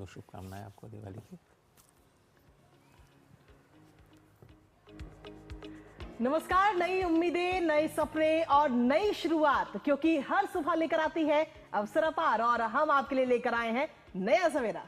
बहुत शुभकामनाएं आपको दिवाली की। नमस्कार। नई उम्मीदें, नए सपने और नई शुरुआत, क्योंकि हर सुबह लेकर आती है अवसर अपार और हम आपके लिए लेकर आए हैं नया सवेरा।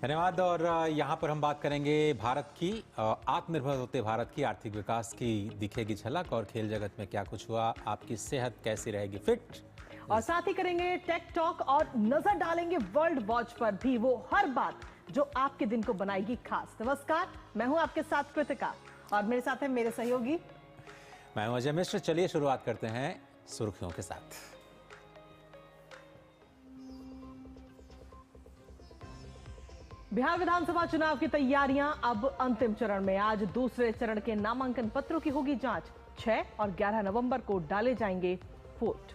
धन्यवाद। और यहाँ पर हम बात करेंगे भारत की आत्मनिर्भर होते भारत की आर्थिक विकास की दिखेगी झलक, और खेल जगत में क्या कुछ हुआ, आपकी सेहत कैसी रहेगी फिट, और साथ ही करेंगे टेक टॉक और नजर डालेंगे वर्ल्ड वॉच पर भी, वो हर बात जो आपके दिन को बनाएगी खास। नमस्कार, मैं हूं आपके साथ कृतिका और मेरे साथ है मेरे सहयोगी, मैं हूं अजय मिश्र। चलिए शुरुआत करते हैं सुर्खियों के साथ। बिहार विधानसभा चुनाव की तैयारियां अब अंतिम चरण में। आज दूसरे चरण के नामांकन पत्रों की होगी जांच। 6 और 11 नवंबर को डाले जाएंगे वोट।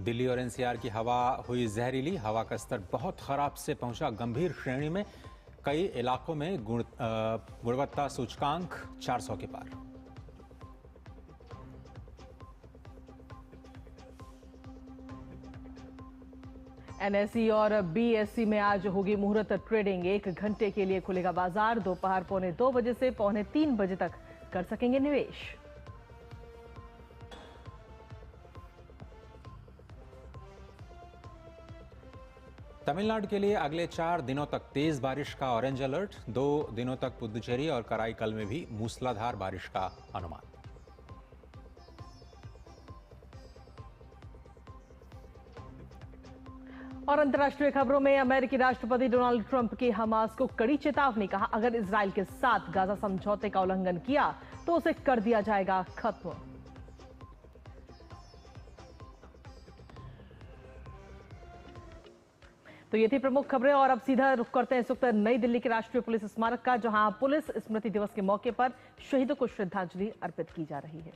दिल्ली और एनसीआर की हवा हुई जहरीली। हवा का स्तर बहुत खराब से पहुंचा गंभीर श्रेणी में। कई इलाकों में गुणवत्ता सूचकांक 400 के पार। एनएसई और बीएसई में आज होगी मुहूर्त ट्रेडिंग। 1 घंटे के लिए खुलेगा बाजार। दोपहर 2:45 बजे से 3:45 बजे तक कर सकेंगे निवेश। तमिलनाडु के लिए अगले 4 दिनों तक तेज बारिश का ऑरेंज अलर्ट। 2 दिनों तक पुदुचेरी और कराईकल में भी मूसलाधार बारिश का अनुमान। और अंतर्राष्ट्रीय खबरों में अमेरिकी राष्ट्रपति डोनाल्ड ट्रंप की हमास को कड़ी चेतावनी। कहा, अगर इजराइल के साथ गाजा समझौते का उल्लंघन किया तो उसे कर दिया जाएगा खत्म। तो ये थी प्रमुख खबरें और अब सीधा रुख करते हैं इस वक्त नई दिल्ली के राष्ट्रीय पुलिस स्मारक का, जहां पुलिस स्मृति दिवस के मौके पर शहीदों को श्रद्धांजलि अर्पित की जा रही है।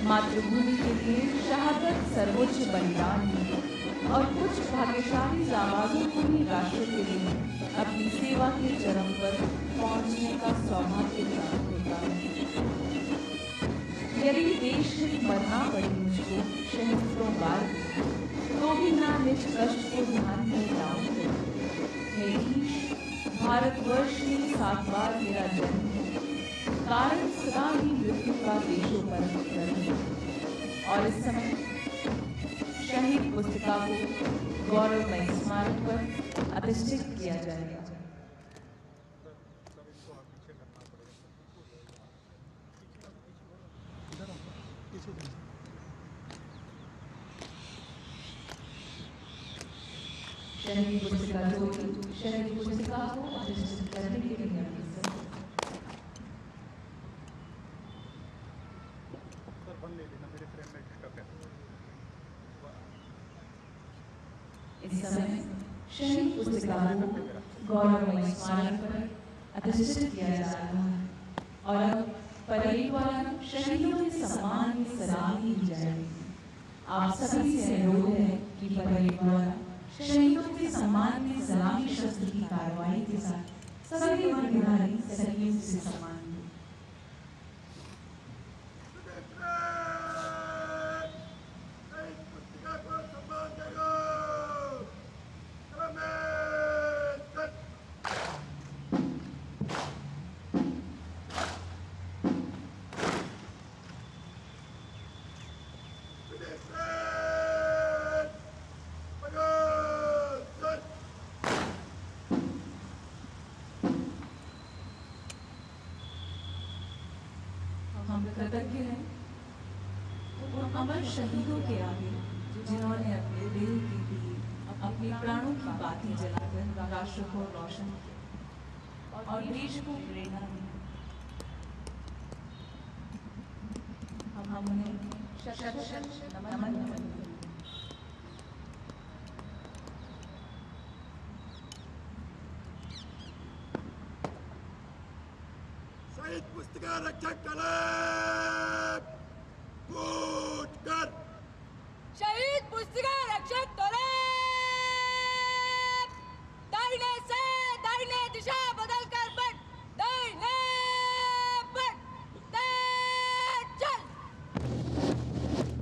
मातृभूमि के लिए शहादत सर्वोच्च बलिदान है और कुछ भाग्यशाली जाबाजों को ही राष्ट्र के लिए अपनी सेवा के चरम पर पहुंचने का सौभाग्य प्राप्त होता है। यदि देश में मरना पड़े मुझको सहस्त्रों बार तो भी ना निज कष्ट को ध्यान में लाऊं। हे ईश, भारतवर्ष में 7 बार मेरा जन्म है, कारण सदा ही मृत्यु का देशों पर है। और इस समय शहीद पुस्तिका को गौरवमय स्मारक पर अधिष्ठित किया जाएगा। शहीद पुस्तिका जोड़ी शहीद पुस्तिका को अधिष्ठित करने के लिए अग्रसर। इस समय शहीद पुस्तिका को गौरवमयी स्मारक पर अधिष्ठित किया जा रहा है और अब परेड द्वारा शहीदों के सम्मान में सलामी दी जाएगी। आप सभी से अनुरोध है कि परेड द्वारा शहीदों के सम्मान में सलामी शस्त्र की कार्रवाई के साथ सभी वर्णधारी सैनिकों से सम्मान दें। हम कृतज्ञ हैं उन अमर शहीदों के आगे जिन्होंने अपने दिल के लिए अपने प्राणों की बाती जलाकर राष्ट्र को रोशन किया और देश को प्रेरणा दी। हम उन्हें शत-शत नमन करते हैं। शहीद पुस्तिका रक्षक दल कूच कर। शहीद पुस्तिका रक्षक दल दाहिने से दाहिने दिशा बदल कर बढ़, दाहिने बढ़, तेज चल।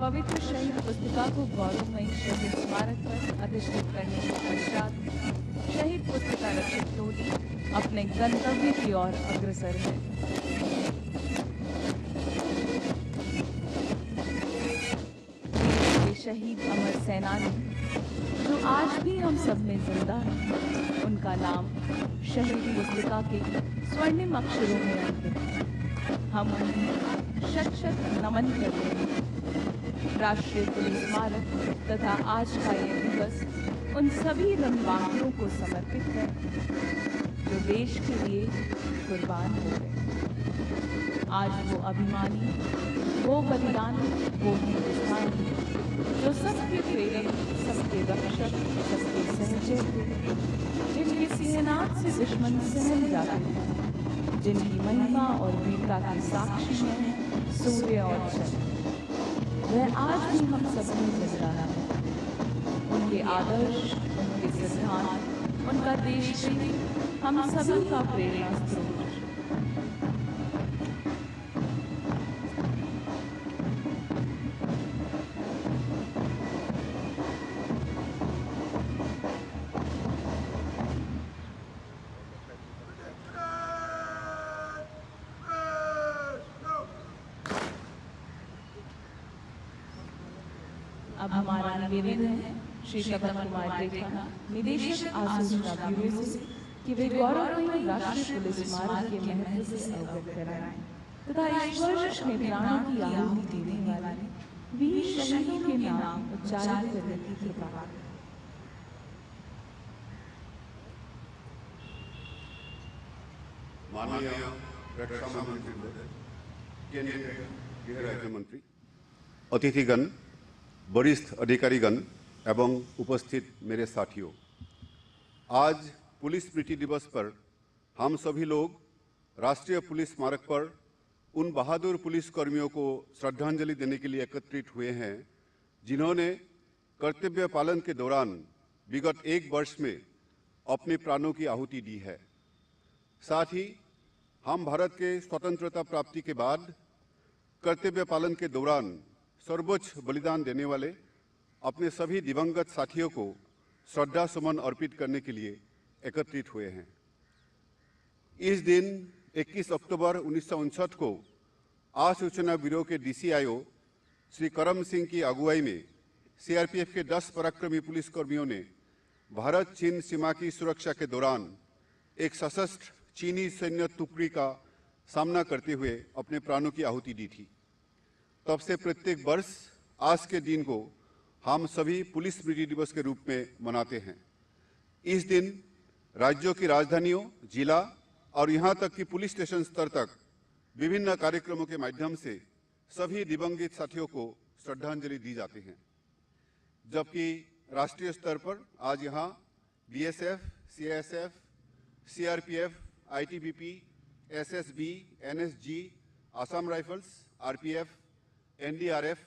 पवित्र शहीद पुस्तिका को गौरवमयी शहीद स्मारक पर अधिष्ठित करने के पश्चात शहीद पुस्तिका रक्षक टोली अपने गंतव्य की ओर अग्रसर है। ये शहीद अमर सेनानी जो आज भी हम सब में जिंदा है, उनका नाम शहीद पुस्तिका के स्वर्णिम अक्षरों में अंकित है। हम उन्हें शत-शत नमन करते हैं। राष्ट्रीय पुलिस स्मारक तथा आज का ये दिवस उन सभी रणबांकुरों को समर्पित है जो देश के लिए कुर्बान हो गए। आज वो अभिमानी, वो बलिदानी, वो हिंदुस्तानी जो सबके प्रेरक, सबके रक्षक, सबके सहचर थे, जिनके सिंहनाद से दुश्मन सहम जाते हैं, जिनकी महिमा और वीरता की साक्षी हैं सूर्य और चंद्र। वह आज भी हम सब में जिंदा रहा है। उनके आदर्श, उनके सिद्धांत, उनका देश प्रेम हम सभी का प्रेरणा स्रोत। अब हमारा निवेदन है श्री तपन कुमार रेखा, निदेशक आसूचना ब्यूरो से, कि वे गौरवमयी राष्ट्रीय पुलिस स्मारक के महत्व से अवगत कराएं तथा इस वर्ष में प्राणों की आहुति देने वाले वीर शहीदों के नाम उच्चारित करने की कृपा करें। माननीय रक्षा मंत्री महोदय, केंद्रीय गृह राज्य मंत्री, अतिथिगण, वरिष्ठ अधिकारीगण एवं उपस्थित मेरे साथियों, आज पुलिस स्मृति दिवस पर हम सभी लोग राष्ट्रीय पुलिस स्मारक पर उन बहादुर पुलिस कर्मियों को श्रद्धांजलि देने के लिए एकत्रित हुए हैं जिन्होंने कर्तव्य पालन के दौरान विगत एक वर्ष में अपने प्राणों की आहुति दी है। साथ ही हम भारत के स्वतंत्रता प्राप्ति के बाद कर्तव्य पालन के दौरान सर्वोच्च बलिदान देने वाले अपने सभी दिवंगत साथियों को श्रद्धा सुमन अर्पित करने के लिए एकत्रित हुए हैं। इस दिन 21 अक्टूबर 1959 को आसूचना ब्यूरो के DCIO श्री करम सिंह की अगुवाई में CRPF के 10 पराक्रमी पुलिसकर्मियों ने भारत चीन सीमा की सुरक्षा के दौरान एक सशस्त्र चीनी सैन्य टुकड़ी का सामना करते हुए अपने प्राणों की आहुति दी थी। तब से प्रत्येक वर्ष आज के दिन को हम सभी पुलिस स्मृति दिवस के रूप में मनाते हैं। इस दिन राज्यों की राजधानियों, जिला और यहाँ तक कि पुलिस स्टेशन स्तर तक विभिन्न कार्यक्रमों के माध्यम से सभी दिवंगत साथियों को श्रद्धांजलि दी जाती है। जबकि राष्ट्रीय स्तर पर आज यहाँ BSF, CISF, CRPF, ITBP, SSB, NSG, Assam rifles, RPF, NDRF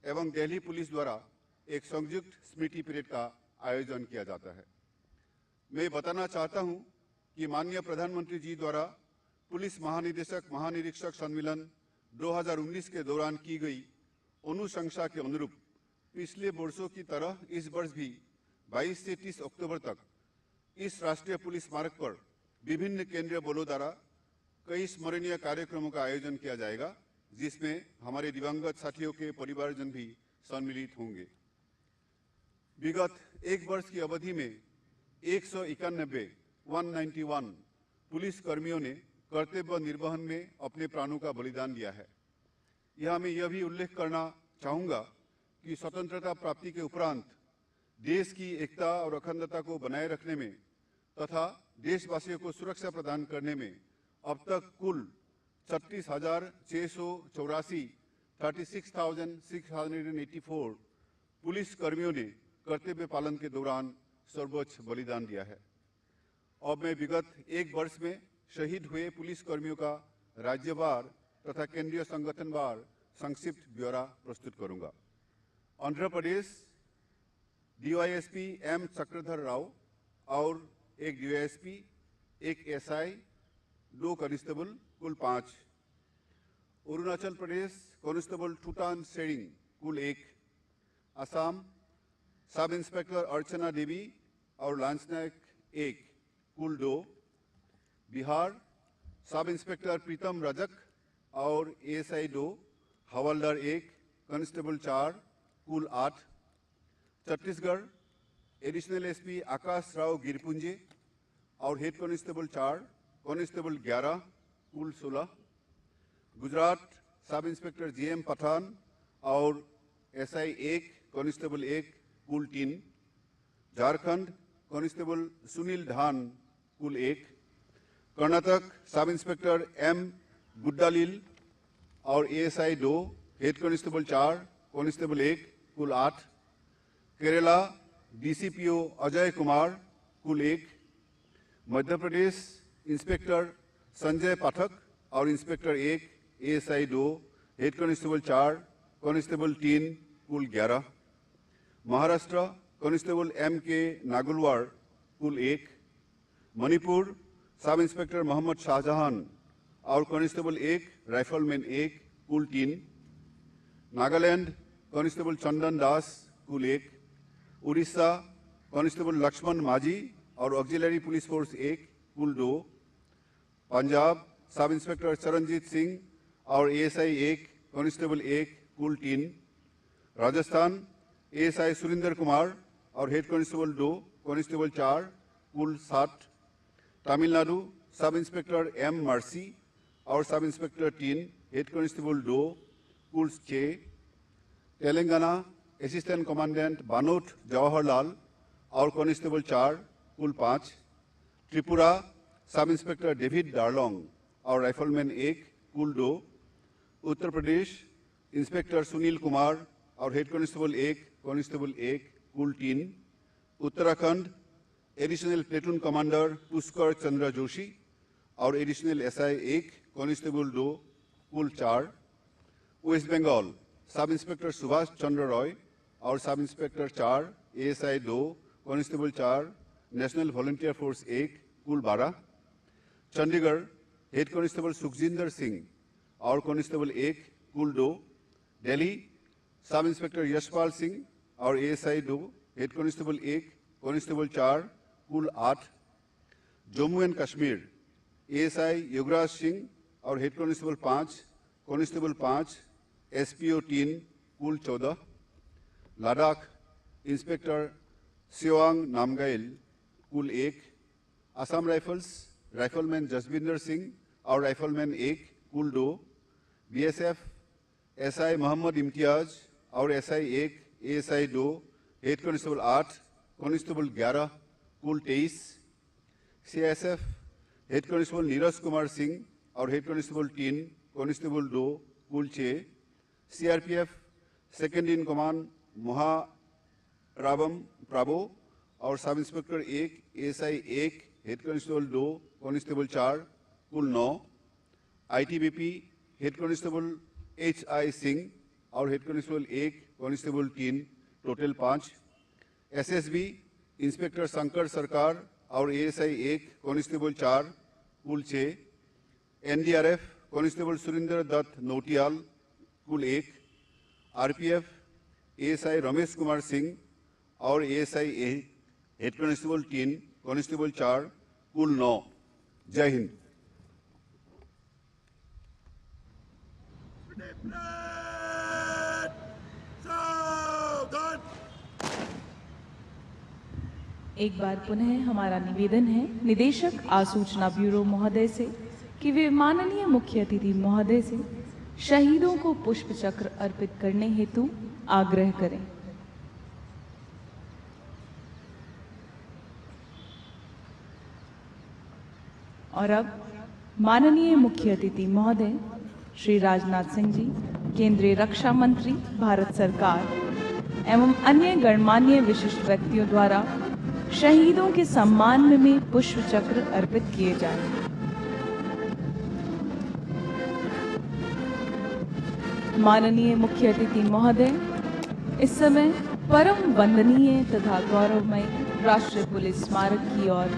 एवं दिल्ली पुलिस द्वारा एक संयुक्त स्मृति परेड का आयोजन किया जाता है। मैं बताना चाहता हूं कि माननीय प्रधानमंत्री जी द्वारा पुलिस महानिरीक्षक सम्मेलन 2019 के दौरान की गई अनुशंसा के अनुरूप पिछले वर्षों की तरह इस वर्ष भी 22 से 30 अक्टूबर तक इस राष्ट्रीय पुलिस स्मारक पर विभिन्न केंद्रीय बलों द्वारा कई स्मरणीय कार्यक्रमों का आयोजन किया जाएगा, जिसमें हमारे दिवंगत साथियों के परिवारजन भी सम्मिलित होंगे। विगत एक वर्ष की अवधि में 191 पुलिस कर्मियों ने कर्तव्य निर्वहन में अपने प्राणों का बलिदान दिया है। यहाँ मैं यह भी उल्लेख करना चाहूँगा कि स्वतंत्रता प्राप्ति के उपरांत देश की एकता और अखंडता को बनाए रखने में तथा देशवासियों को सुरक्षा प्रदान करने में अब तक कुल 36,684 36,684 पुलिस कर्मियों ने कर्तव्य पालन के दौरान सर्वोच्च बलिदान दिया है। अब मैं विगत एक वर्ष में शहीद हुए पुलिस कर्मियों का राज्यवार तथा केंद्रीय संगठनवार संक्षिप्त ब्यौरा प्रस्तुत करूंगा। आंध्र प्रदेश डीवाईएसपी एम चक्रधर राव और एक डीवाईएसपी, एक एसआई, 2 कांस्टेबल, कुल 5। अरुणाचल प्रदेश कांस्टेबल टूटान सेरिंग, कुल 1। असम सब इंस्पेक्टर अर्चना देवी और लांसनायक 1, कुल 2। बिहार सब इंस्पेक्टर प्रीतम रजक और एएसआई 2, हवलदार 1, कांस्टेबल 4, कुल 8। छत्तीसगढ़ एडिशनल एसपी आकाश राव गिरपुंजे और हेड कांस्टेबल 4, कांस्टेबल 11, कुल 16। Gujarat sub inspector GM Pathan और एसआई 1, कांस्टेबल 1, कुल 3। झारखंड कांस्टेबल सुनील ढान, कुल 1। कर्नाटक सब इंस्पेक्टर एम गुड्डालील और एएसआई 2, हेड कांस्टेबल 4, कांस्टेबल 1, कुल 8। केरला डीसीपीओ अजय कुमार, कुल 1। मध्य प्रदेश इंस्पेक्टर संजय पाठक और inspector 1, ASI 2, head constable 4, constable 3, कुल 11। महाराष्ट्र कांस्टेबल एम के नागुलवार, कुल 1। मणिपुर सब इंस्पेक्टर मोहम्मद शाहजहान और कांस्टेबल 1, राइफलमैन 1, कुल 3। नागालैंड कांस्टेबल चंदन दास, कुल 1। उड़ीसा कांस्टेबल लक्ष्मण माझी और ऑक्सिलरी पुलिस फोर्स 1, कुल 2। पंजाब सब इंस्पेक्टर चरणजीत सिंह और एएसआई 1, कांस्टेबल 1, कुल 3। राजस्थान एएसआई सुरेंद्र कुमार और हेड कांस्टेबल 2, कांस्टेबल 4, कुल 7। Tamil Nadu sub inspector M mercy और सब इंस्पेक्टर 3, हेड कांस्टेबल 2, कुल 6। तेलंगाना असिस्टेंट कमांडेंट बानोट जवाहरलाल और कांस्टेबल 4, कुल 5। त्रिपुरा सब इंस्पेक्टर डेविड डार्लोंग और राइफलमैन 1, कुल 2। उत्तर प्रदेश इंस्पेक्टर सुनील कुमार और हेड कांस्टेबल 1, कांस्टेबल 1, कुल 3। Uttarakhand additional platoon commander Pushkar Chandra Joshi और एडिशनल एसआई 1, कांस्टेबल 2, कुल 4। Waste Bengal sub inspector Subhash Chandra Roy और sub inspector 4, ASI 2, constable 4, national volunteer force 1, कुल 12। चंडीगढ़ हेड कांस्टेबल सुखजिंदर सिंह और कांस्टेबल 1, कुल 2। दिल्ली सब इंस्पेक्टर यशपाल सिंह और एएसआई 2, हेड कांस्टेबल 1, कांस्टेबल 4, कुल 8। जम्मू एंड कश्मीर एएसआई युवराज सिंह और हेड कांस्टेबल 5, कांस्टेबल 5, एसपीओ 3, कुल 14। लद्दाख इंस्पेक्टर सिवांग नामगाइल, कुल 1। असम राइफल्स राइफलमैन जसविंदर सिंह और राइफलमैन 1, कुल 2। बीएसएफ एसआई मोहम्मद इम्तियाज और SI 1, ASI 2, head constable 8, constable 11, कुल 23, CISF head constable Neeraj Kumar Singh और हेड कांस्टेबल 3 कांस्टेबल 2 कुल 6, CRPF सेकेंड इन कमांड महारावम प्राबो और sub inspector 1 ASI 1 head constable 2 constable 4 कुल 9, ITBP head constable HI Singh और head constable 1 constable 3 total 5, SSB inspector Shankar Sarkar और ASI 1 constable 4 कुल 6, NDRF कांस्टेबल सुरेंद्र दत्त नोटियाल कुल 1, RPF ASI रमेश कुमार सिंह और ASI हेड कांस्टेबल 3 कांस्टेबल 4 कुल 9। जय हिंद। एक बार पुनः हमारा निवेदन है निदेशक आसूचना ब्यूरो महोदय से कि वे माननीय मुख्य अतिथि महोदय से शहीदों को पुष्प चक्र अर्पित करने हेतु आग्रह करें। और अब माननीय मुख्य अतिथि महोदय श्री राजनाथ सिंह जी, केंद्रीय रक्षा मंत्री भारत सरकार एवं अन्य गणमान्य विशिष्ट व्यक्तियों द्वारा शहीदों के सम्मान में पुष्प चक्र अर्पित किए जाएंगे। माननीय मुख्य अतिथि महोदय इस समय परम वंदनीय तथा गौरवमय राष्ट्रीय पुलिस स्मारक की ओर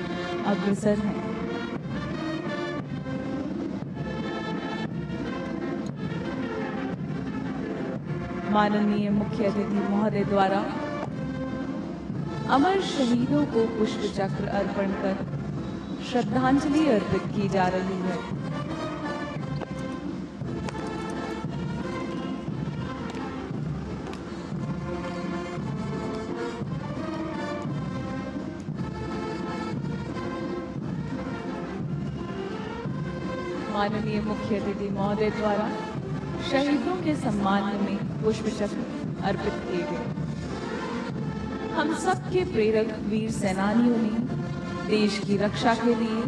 अग्रसर हैं। माननीय मुख्य अतिथि महोदय द्वारा अमर शहीदों को पुष्प चक्र अर्पण कर श्रद्धांजलि अर्पित की जा रही है। माननीय मुख्य अतिथि महोदय द्वारा शहीदों के सम्मान में पुष्प चक्र अर्पित किए गए। हम सबके प्रेरक वीर सेनानियों ने देश की रक्षा के लिए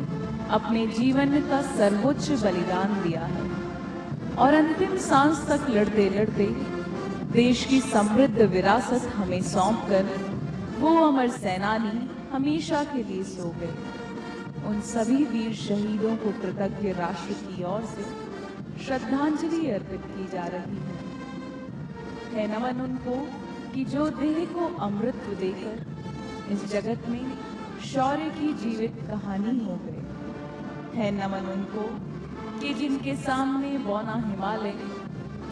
अपने जीवन का सर्वोच्च बलिदान दिया है और अंतिम सांस तक लड़ते लड़ते देश की समृद्ध विरासत हमें सौंपकर वो अमर सेनानी हमेशा के लिए सो गए। उन सभी वीर शहीदों को कृतज्ञ राष्ट्र की ओर से श्रद्धांजलि अर्पित की जा रही है नमन उनको कि जो देह को अमृत देकर इस जगत में शौर्य की जीवित कहानी हो गए। है नमन उनको कि जिनके सामने बौना हिमालय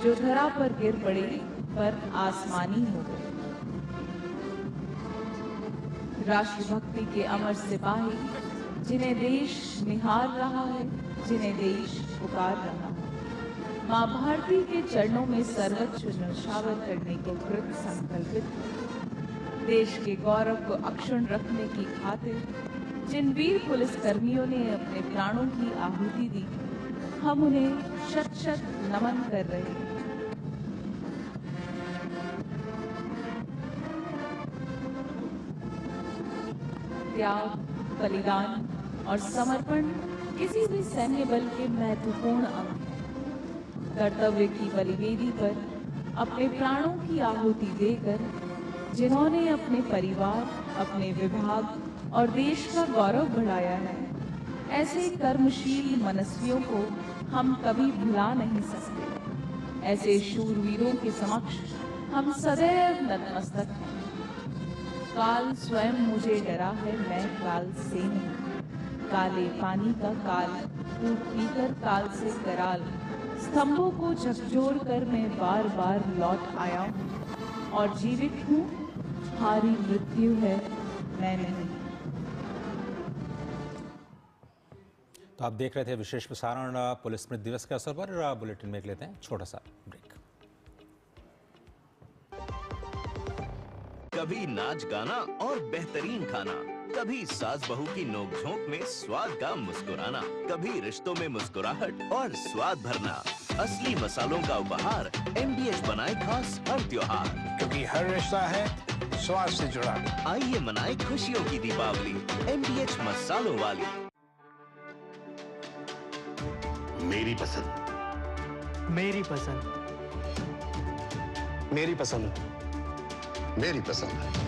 जो धरा पर गिर पड़े पर आसमानी हो गए। राष्ट्रभक्ति के अमर सिपाही जिन्हें देश निहार रहा है, जिन्हें देश पुकार रहा है, माँ भारती के चरणों में सर्वोच्च न्यौछावर करने को कृत संकल्पित, देश के गौरव को अक्षुण्ण रखने की खातिर जिन वीर पुलिस कर्मियों ने अपने प्राणों की आहुति दी, हम उन्हें शत शत नमन कर रहे हैं। त्याग, बलिदान और समर्पण किसी भी सैन्य बल के महत्वपूर्ण अंग हैं। कर्तव्य की बलिवेदी पर अपने प्राणों की आहुति देकर जिन्होंने अपने परिवार, अपने विभाग और देश का गौरव बढ़ाया है, ऐसे कर्मशील मनस्वियों को हम कभी भुला नहीं सकते। ऐसे शूरवीरों के समक्ष हम सदैव नतमस्तक हैं। काल स्वयं मुझे डरा है, मैं काल से नहीं। काले पानी का काल कूट पीकर काल से कराल, स्तंभों को झकझोर कर मैं बार बार लौट आया हूँ और जीवित हूँ। हारी मृत्यु है, मैं नहीं। तो आप देख रहे थे विशेष प्रसारण पुलिस स्मृति दिवस के अवसर पर। बुलेटिन में लेते हैं छोटा सा ब्रेक। कभी नाच गाना और बेहतरीन खाना, कभी सास बहू की नोकझोंक में स्वाद का मुस्कुराना, कभी रिश्तों में मुस्कुराहट और स्वाद भरना। असली मसालों का उपहार MDH बनाए खास हर त्योहार, क्योंकि हर रिश्ता है स्वाद से जुड़ा। आइए मनाए खुशियों की दीपावली MDH मसालों वाली। मेरी पसंद, मेरी पसंद, मेरी पसंद, मेरी पसंद,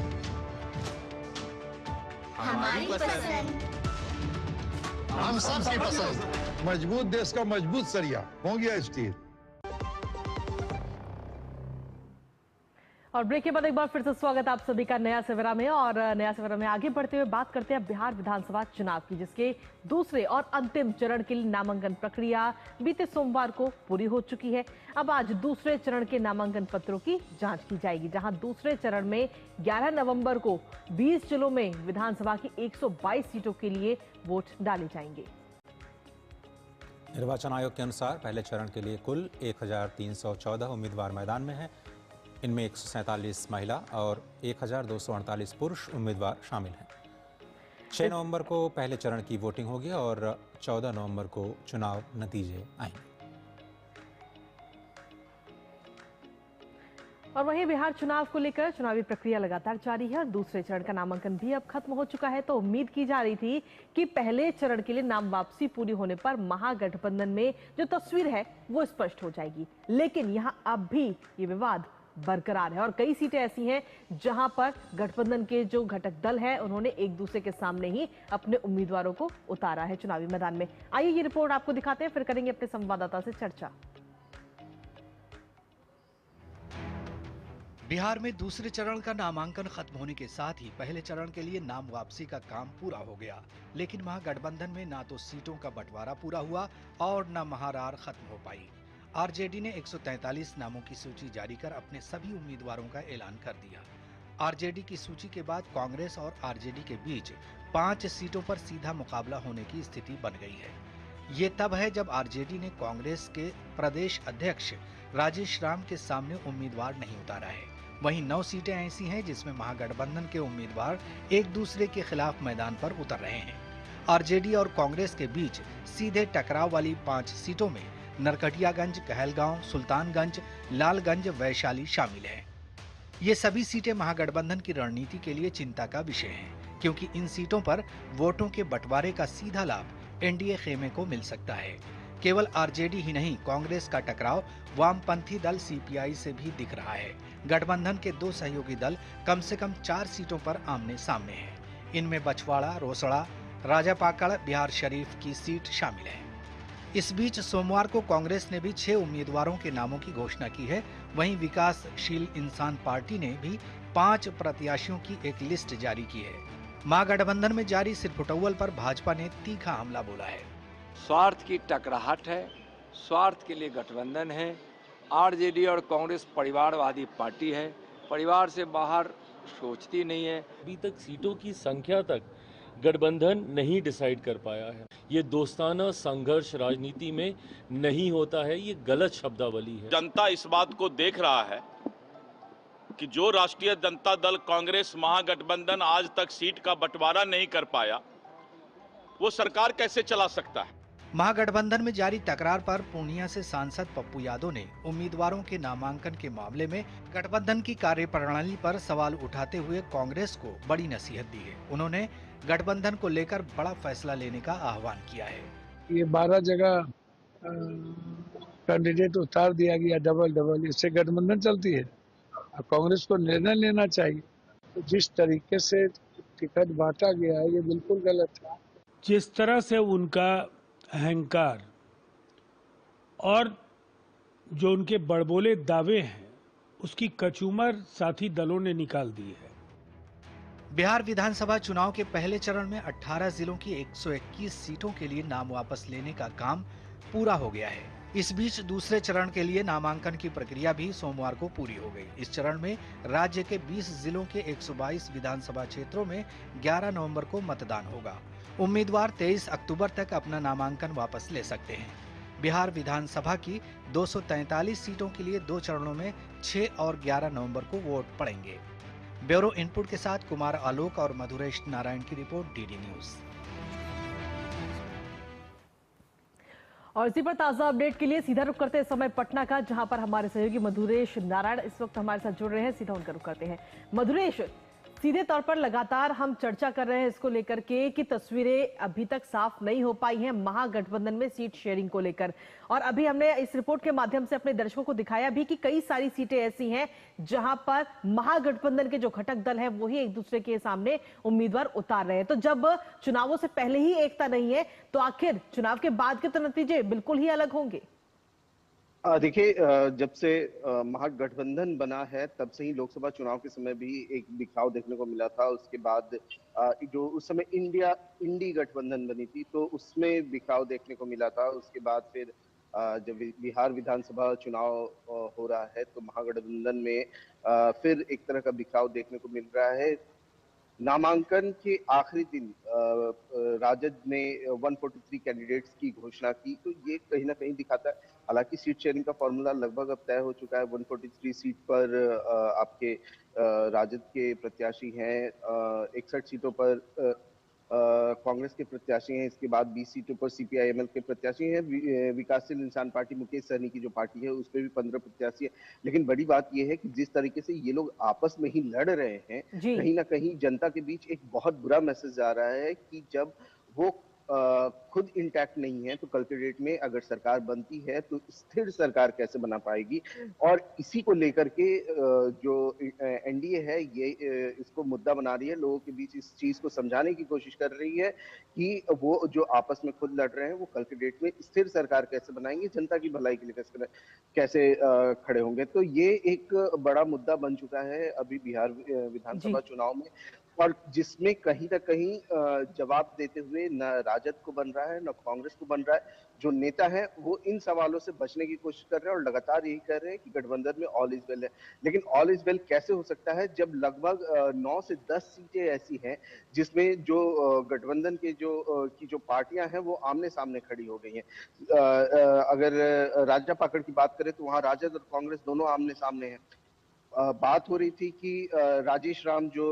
हमारी पसंद, हम सबकी पसंद। मजबूत देश का मजबूत सरिया हो गया स्टील। और ब्रेक के बाद एक बार फिर से स्वागत आप सभी का नया सवेरा में। और नया सवेरा में आगे बढ़ते हुए बात करते हैं बिहार विधानसभा चुनाव की, जिसके दूसरे और अंतिम चरण के लिए नामांकन प्रक्रिया बीते सोमवार को पूरी हो चुकी है। अब आज दूसरे चरण के नामांकन पत्रों की जांच की जाएगी, जहां दूसरे चरण में 11 नवंबर को 20 जिलों में विधानसभा की 122 सीटों के लिए वोट डाले जाएंगे। निर्वाचन आयोग के अनुसार पहले चरण के लिए कुल 1314 उम्मीदवार मैदान में हैं। इनमें 147 महिला और 1248 पुरुष उम्मीदवार शामिल हैं। 6 नवंबर को पहले चरण की वोटिंग होगी और 14 नवंबर को चुनाव नतीजे आएंगे। और वहीं बिहार चुनाव को लेकर चुनावी प्रक्रिया लगातार जारी है और दूसरे चरण का नामांकन भी अब खत्म हो चुका है। तो उम्मीद की जा रही थी कि पहले चरण के लिए नाम वापसी पूरी होने पर महागठबंधन में जो तस्वीर है वो स्पष्ट हो जाएगी, लेकिन यहां अब भी ये विवाद बरकरार है और कई सीटें ऐसी हैं जहां पर गठबंधन के जो घटक दल हैं उन्होंने एक दूसरे के सामने ही अपने उम्मीदवारों को उतारा है चुनावी मैदान में। आइए ये रिपोर्ट आपको दिखाते हैं, फिर करेंगे अपने संवाददाता से चर्चा। बिहार में दूसरे चरण का नामांकन खत्म होने के साथ ही पहले चरण के लिए नाम वापसी का काम पूरा हो गया, लेकिन महागठबंधन में ना तो सीटों का बंटवारा पूरा हुआ और न महारार खत्म हो पाई। आरजेडी ने 143 नामों की सूची जारी कर अपने सभी उम्मीदवारों का ऐलान कर दिया। आरजेडी की सूची के बाद कांग्रेस और आरजेडी के बीच 5 सीटों पर सीधा मुकाबला होने की स्थिति बन गई है। ये तब है जब आरजेडी ने कांग्रेस के प्रदेश अध्यक्ष राजेश राम के सामने उम्मीदवार नहीं उतारा है। वहीं 9 सीटें ऐसी हैं जिसमें महागठबंधन के उम्मीदवार एक दूसरे के खिलाफ मैदान पर उतर रहे हैं। आरजेडी और कांग्रेस के बीच सीधे टकराव वाली 5 सीटों में नरकटियागंज, कहलगांव, सुल्तानगंज, लालगंज, वैशाली शामिल हैं। ये सभी सीटें महागठबंधन की रणनीति के लिए चिंता का विषय हैं, क्योंकि इन सीटों पर वोटों के बंटवारे का सीधा लाभ एनडीए खेमे को मिल सकता है। केवल आरजेडी ही नहीं, कांग्रेस का टकराव वामपंथी दल सीपीआई से भी दिख रहा है। गठबंधन के 2 सहयोगी दल कम से कम 4 सीटों पर आमने सामने हैं। इनमें बछवाड़ा, रोसड़ा, राजापाकड़, बिहार शरीफ की सीट शामिल है। इस बीच सोमवार को कांग्रेस ने भी 6 उम्मीदवारों के नामों की घोषणा की है। वहीं विकासशील इंसान पार्टी ने भी 5 प्रत्याशियों की एक लिस्ट जारी की है। महागठबंधन में जारी सिरफुटौल पर भाजपा ने तीखा हमला बोला है। स्वार्थ की टकराहट है, स्वार्थ के लिए गठबंधन है। आरजेडी और कांग्रेस परिवारवादी पार्टी है, परिवार से बाहर सोचती नहीं है। अभी तक सीटों की संख्या तक गठबंधन नहीं डिसाइड कर पाया है। ये दोस्ताना संघर्ष राजनीति में नहीं होता है, ये गलत शब्दावली है। जनता इस बात को देख रहा है कि जो राष्ट्रीय जनता दल कांग्रेस महागठबंधन आज तक सीट का बंटवारा नहीं कर पाया, वो सरकार कैसे चला सकता है। महागठबंधन में जारी तकरार पर पूर्णिया से सांसद पप्पू यादव ने उम्मीदवारों के नामांकन के मामले में गठबंधन की कार्यप्रणाली पर सवाल उठाते हुए कांग्रेस को बड़ी नसीहत दी है। उन्होंने गठबंधन को लेकर बड़ा फैसला लेने का आह्वान किया है। ये 12 जगह कैंडिडेट उतार दिया गया डबल, इससे गठबंधन चलती है। कांग्रेस को निर्णय लेना चाहिए। तो जिस तरीके से टिकट बांटा गया है ये बिल्कुल गलत है। जिस तरह से उनका अहंकार और जो उनके बड़बोले दावे हैं उसकी कचूमर साथी दलों ने निकाल दी है। बिहार विधानसभा चुनाव के पहले चरण में 18 जिलों की 121 सीटों के लिए नाम वापस लेने का काम पूरा हो गया है। इस बीच दूसरे चरण के लिए नामांकन की प्रक्रिया भी सोमवार को पूरी हो गई। इस चरण में राज्य के 20 जिलों के 122 विधानसभा क्षेत्रों में 11 नवंबर को मतदान होगा। उम्मीदवार 23 अक्टूबर तक अपना नामांकन वापस ले सकते हैं। बिहार विधानसभा की 243 सीटों के लिए 2 चरणों में 6 और 11 नवंबर को वोट पड़ेंगे। ब्यूरो इनपुट के साथ कुमार आलोक और मधुरेश नारायण की रिपोर्ट, डीडी न्यूज। और इसी पर ताजा अपडेट के लिए सीधा रुख करते हैं समय पटना का, जहां पर हमारे सहयोगी मधुरेश नारायण इस वक्त हमारे साथ जुड़ रहे हैं। सीधा उनका रुख करते हैं। मधुरेश, सीधे तौर पर लगातार हम चर्चा कर रहे हैं इसको लेकर के कि तस्वीरें अभी तक साफ नहीं हो पाई हैं महागठबंधन में सीट शेयरिंग को लेकर, और अभी हमने इस रिपोर्ट के माध्यम से अपने दर्शकों को दिखाया भी कि कई सारी सीटें ऐसी हैं जहां पर महागठबंधन के जो घटक दल हैं वही एक दूसरे के सामने उम्मीदवार उतार रहे हैं। तो जब चुनावों से पहले ही एकता नहीं है तो आखिर चुनाव के बाद के तो नतीजे बिल्कुल ही अलग होंगे। देखिए, जब से महागठबंधन बना है तब से ही लोकसभा चुनाव के समय भी एक बिखराव देखने को मिला था। उसके बाद जो उस समय इंडी गठबंधन बनी थी तो उसमें बिखराव देखने को मिला था। उसके बाद फिर जब बिहार विधानसभा चुनाव हो रहा है तो महागठबंधन में फिर एक तरह का बिखराव देखने को मिल रहा है। नामांकन के आखिरी दिन राजद ने 143 कैंडिडेट्स की घोषणा की, तो ये कहीं ना कहीं दिखाता है, हालांकि सीट शेयरिंग का फॉर्मूला लगभग अब तय हो चुका है। 143 सीट पर आपके राजद के प्रत्याशी हैं, 61 सीटों पर कांग्रेस के प्रत्याशी हैं, इसके बाद 20 सीटों पर सीपीआईएमएल के प्रत्याशी हैं। विकासशील इंसान पार्टी मुकेश सहनी की जो पार्टी है उस पर भी 15 प्रत्याशी है। लेकिन बड़ी बात यह है कि जिस तरीके से ये लोग आपस में ही लड़ रहे हैं, कहीं ना कहीं जनता के बीच एक बहुत बुरा मैसेज जा रहा है कि जब वो खुद इंटैक्ट नहीं है तो कल के डेट में अगर सरकार बनती है तो स्थिर सरकार कैसे बना पाएगी। और इसी को लेकर के जो एनडीए है ये इसको मुद्दा बना रही है, लोगों के बीच इस चीज को समझाने की कोशिश कर रही है कि वो जो आपस में खुद लड़ रहे हैं वो कल के डेट में स्थिर सरकार कैसे बनाएंगे, जनता की भलाई के लिए कैसे खड़े होंगे। तो ये एक बड़ा मुद्दा बन चुका है अभी बिहार विधानसभा चुनाव में, और जिसमें कहीं ना कहीं जवाब देते हुए न राजद को बन रहा है न कांग्रेस को बन रहा है। जो नेता हैं वो इन सवालों से बचने की कोशिश कर रहे हैं और लगातार यही कर रहे हैं कि गठबंधन में ऑल इज वेल है। लेकिन ऑल इज वेल कैसे हो सकता है जब लगभग 9 से 10 सीटें ऐसी हैं जिसमें जो गठबंधन के जो पार्टियां हैं वो आमने सामने खड़ी हो गई हैं। अगर राजा पाकड़ की बात करें तो वहां राजद और कांग्रेस दोनों आमने सामने हैं। बात हो रही थी कि राजेश राम जो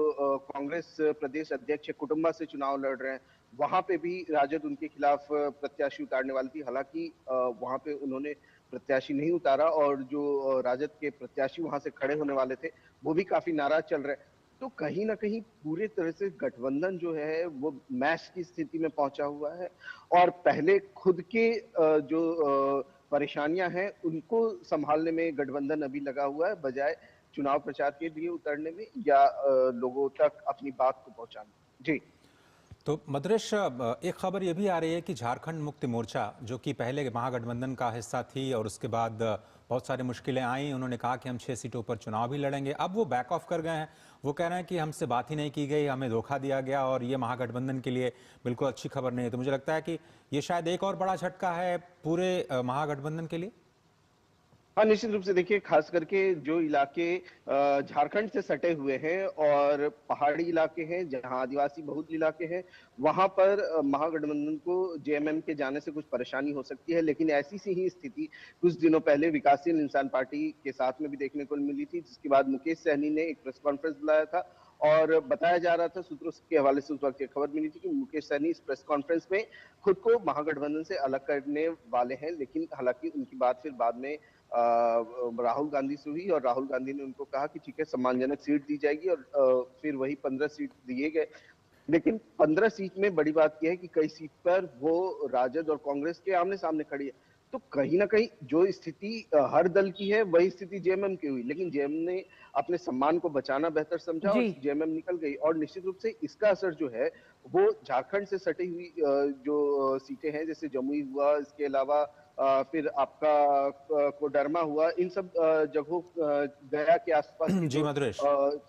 कांग्रेस प्रदेश अध्यक्ष कुटुंबा से चुनाव लड़ रहे हैं, वहां पे भी राजद उनके खिलाफ प्रत्याशी उतारने वाली थी। हालांकि वहां पे उन्होंने प्रत्याशी नहीं उतारा और जो राजद के प्रत्याशी वहां से खड़े होने वाले थे वो भी काफी नाराज चल रहे हैं। तो कहीं ना कहीं पूरे तरह से गठबंधन जो है वो मैच की स्थिति में पहुंचा हुआ है और पहले खुद के जो परेशानियां हैं उनको संभालने में गठबंधन अभी लगा हुआ है, बजाय चुनाव प्रचार के लिए उतरने में या लोगों तक अपनी बात को पहुंचाने। जी तो मधुरेश, एक खबर ये भी आ रही है कि झारखंड मुक्ति मोर्चा जो कि पहले महागठबंधन का हिस्सा थी और उसके बाद बहुत सारी मुश्किलें आई, उन्होंने कहा कि हम 6 सीटों पर चुनाव भी लड़ेंगे। अब वो बैक ऑफ कर गए हैं, वो कह रहे हैं कि हमसे बात ही नहीं की गई, हमें धोखा दिया गया और ये महागठबंधन के लिए बिल्कुल अच्छी खबर नहीं है। तो मुझे लगता है कि ये शायद एक और बड़ा झटका है पूरे महागठबंधन के लिए। हाँ, निश्चित रूप से देखिए, खास करके जो इलाके झारखंड से सटे हुए हैं और पहाड़ी इलाके हैं जहां आदिवासी बहुल इलाके हैं, वहां पर महागठबंधन को जेएमएम के जाने से कुछ परेशानी हो सकती है। लेकिन ऐसी सी ही स्थिति कुछ दिनों पहले विकासशील इंसान पार्टी के साथ में भी देखने को मिली थी, जिसके बाद मुकेश सहनी ने एक प्रेस कॉन्फ्रेंस बुलाया था और बताया जा रहा था, सूत्रों के हवाले से उस वक्त ये खबर मिली थी कि मुकेश सहनी इस प्रेस कॉन्फ्रेंस में खुद को महागठबंधन से अलग करने वाले हैं। लेकिन हालांकि उनकी बात फिर बाद में राहुल गांधी से हुई और राहुल गांधी ने उनको कहा कि ठीक है, सम्मानजनक सीट दी जाएगी और फिर वही 15 सीट दिए गए। लेकिन 15 सीट में बड़ी बात यह है कि कई सीट पर वो राजद और कांग्रेस के आमने सामने खड़ी है। तो कहीं ना कहीं जो स्थिति हर दल की है वही स्थिति जेएमएम की हुई, लेकिन जेएमएम ने अपने सम्मान को बचाना बेहतर समझा और जेएमएम निकल गई। और निश्चित रूप से इसका असर जो है वो झारखंड से सटी हुई जो सीटें हैं जैसे जमुई हुआ, इसके अलावा फिर आपका कोडरमा हुआ, इन सब जगहों गया के आसपास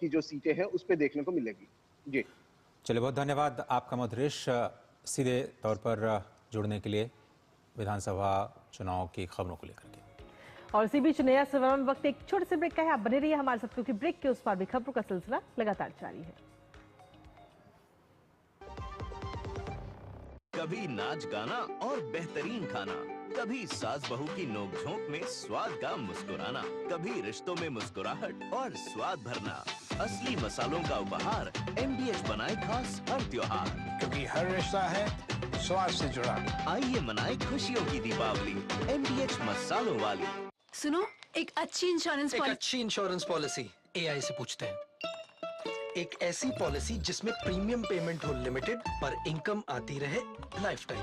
की जो सीटें हैं उस पे देखने को मिलेगी। जी चलिए, बहुत धन्यवाद आपका मधुरेश, सीधे तौर पर जुड़ने के लिए विधानसभा चुनाव की खबरों को लेकर के। और इसी बीच नया सवाल में वक्त एक छोटे से ब्रेक का है, आप बने रहिए हमारे साथ क्योंकि ब्रेक के उस पार भी खबरों का सिलसिला लगातार जारी है। कभी नाच गाना और बेहतरीन खाना, कभी सास बहू की नोकझोंक में स्वाद का मुस्कुराना, कभी रिश्तों में मुस्कुराहट और स्वाद भरना। असली मसालों का उपहार MDH बनाए खास हर त्योहार, क्योंकि हर रिश्ता है स्वाद से जुड़ा। आइए मनाए खुशियों की दीपावली MDH मसालों वाली। सुनो, एक अच्छी इंश्योरेंस पॉलिसी AI से पूछते हैं। एक ऐसी पॉलिसी जिसमें प्रीमियम पेमेंट हो लिमिटेड पर इनकम आती रहे लाइफ टाइम।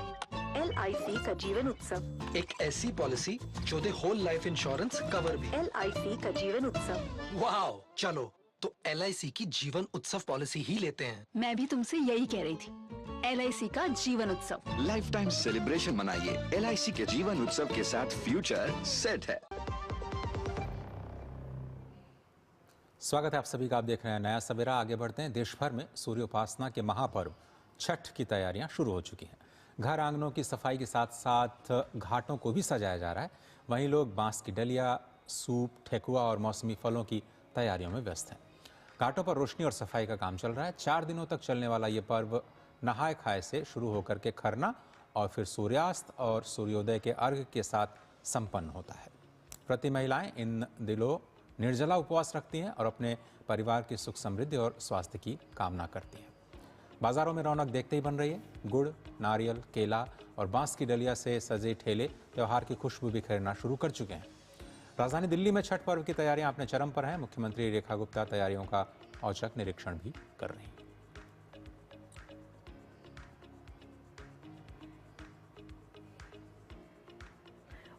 LIC का जीवन उत्सव। एक ऐसी पॉलिसी जो दे होल लाइफ इंश्योरेंस कवर भी। LIC का जीवन उत्सव। वाओ, चलो तो LIC की जीवन उत्सव पॉलिसी ही लेते हैं। मैं भी तुमसे यही कह रही थी, LIC का जीवन उत्सव। लाइफ टाइम सेलिब्रेशन मनाइए LIC के जीवन उत्सव के साथ, फ्यूचर सेट है। स्वागत है आप सभी का। आप देख रहे हैं नया सवेरा। आगे बढ़ते हैं। देश भर में सूर्योपासना के महापर्व छठ की तैयारियां शुरू हो चुकी हैं। घर आंगनों की सफाई के साथ साथ घाटों को भी सजाया जा रहा है। वहीं लोग बांस की डलिया, सूप, ठेकुआ और मौसमी फलों की तैयारियों में व्यस्त हैं। घाटों पर रोशनी और सफाई का काम चल रहा है। 4 दिनों तक चलने वाला ये पर्व नहाय खाए से शुरू होकर के खरना और फिर सूर्यास्त और सूर्योदय के अर्घ्य के साथ संपन्न होता है। प्रति महिलाएं इन दिनों निर्जला उपवास रखती हैं और अपने परिवार की सुख समृद्धि और स्वास्थ्य की कामना करती हैं। बाजारों में रौनक देखते ही बन रही है। गुड़, नारियल, केला और बांस की डलिया से सजे ठेले त्योहार की खुशबू बिखेरना शुरू कर चुके हैं। राजधानी दिल्ली में छठ पर्व की तैयारियां अपने चरम पर हैं। मुख्यमंत्री रेखा गुप्ता तैयारियों का औचक निरीक्षण भी कर रही हैं।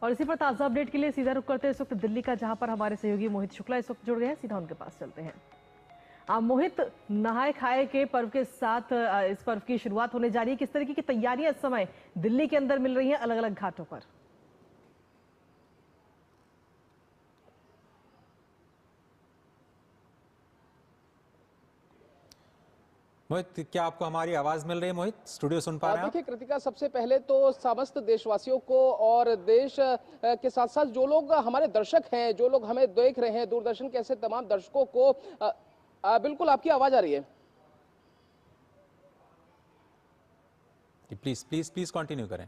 और इसी पर ताजा अपडेट के लिए सीधा रुख करते हैं इस वक्त दिल्ली का, जहां पर हमारे सहयोगी मोहित शुक्ला इस वक्त जुड़ गए हैं। सीधा उनके पास चलते हैं। मोहित, नहाय खाए के पर्व के साथ इस पर्व की शुरुआत होने जा रही है। किस तरीके की तैयारियां इस समय दिल्ली के अंदर मिल रही हैं अलग अलग घाटों पर? मोहित, क्या आपको हमारी आवाज मिल रही है? मोहित, स्टूडियो सुन पा रहे हैं? देखिए कृतिका, सबसे पहले तो समस्त देशवासियों को और देश के साथ साथ जो लोग हमारे दर्शक हैं, जो लोग हमें देख रहे हैं दूरदर्शन के ऐसे तमाम दर्शकों को बिल्कुल आपकी आवाज आ रही है। प्लीज प्लीज प्लीज कंटिन्यू करें।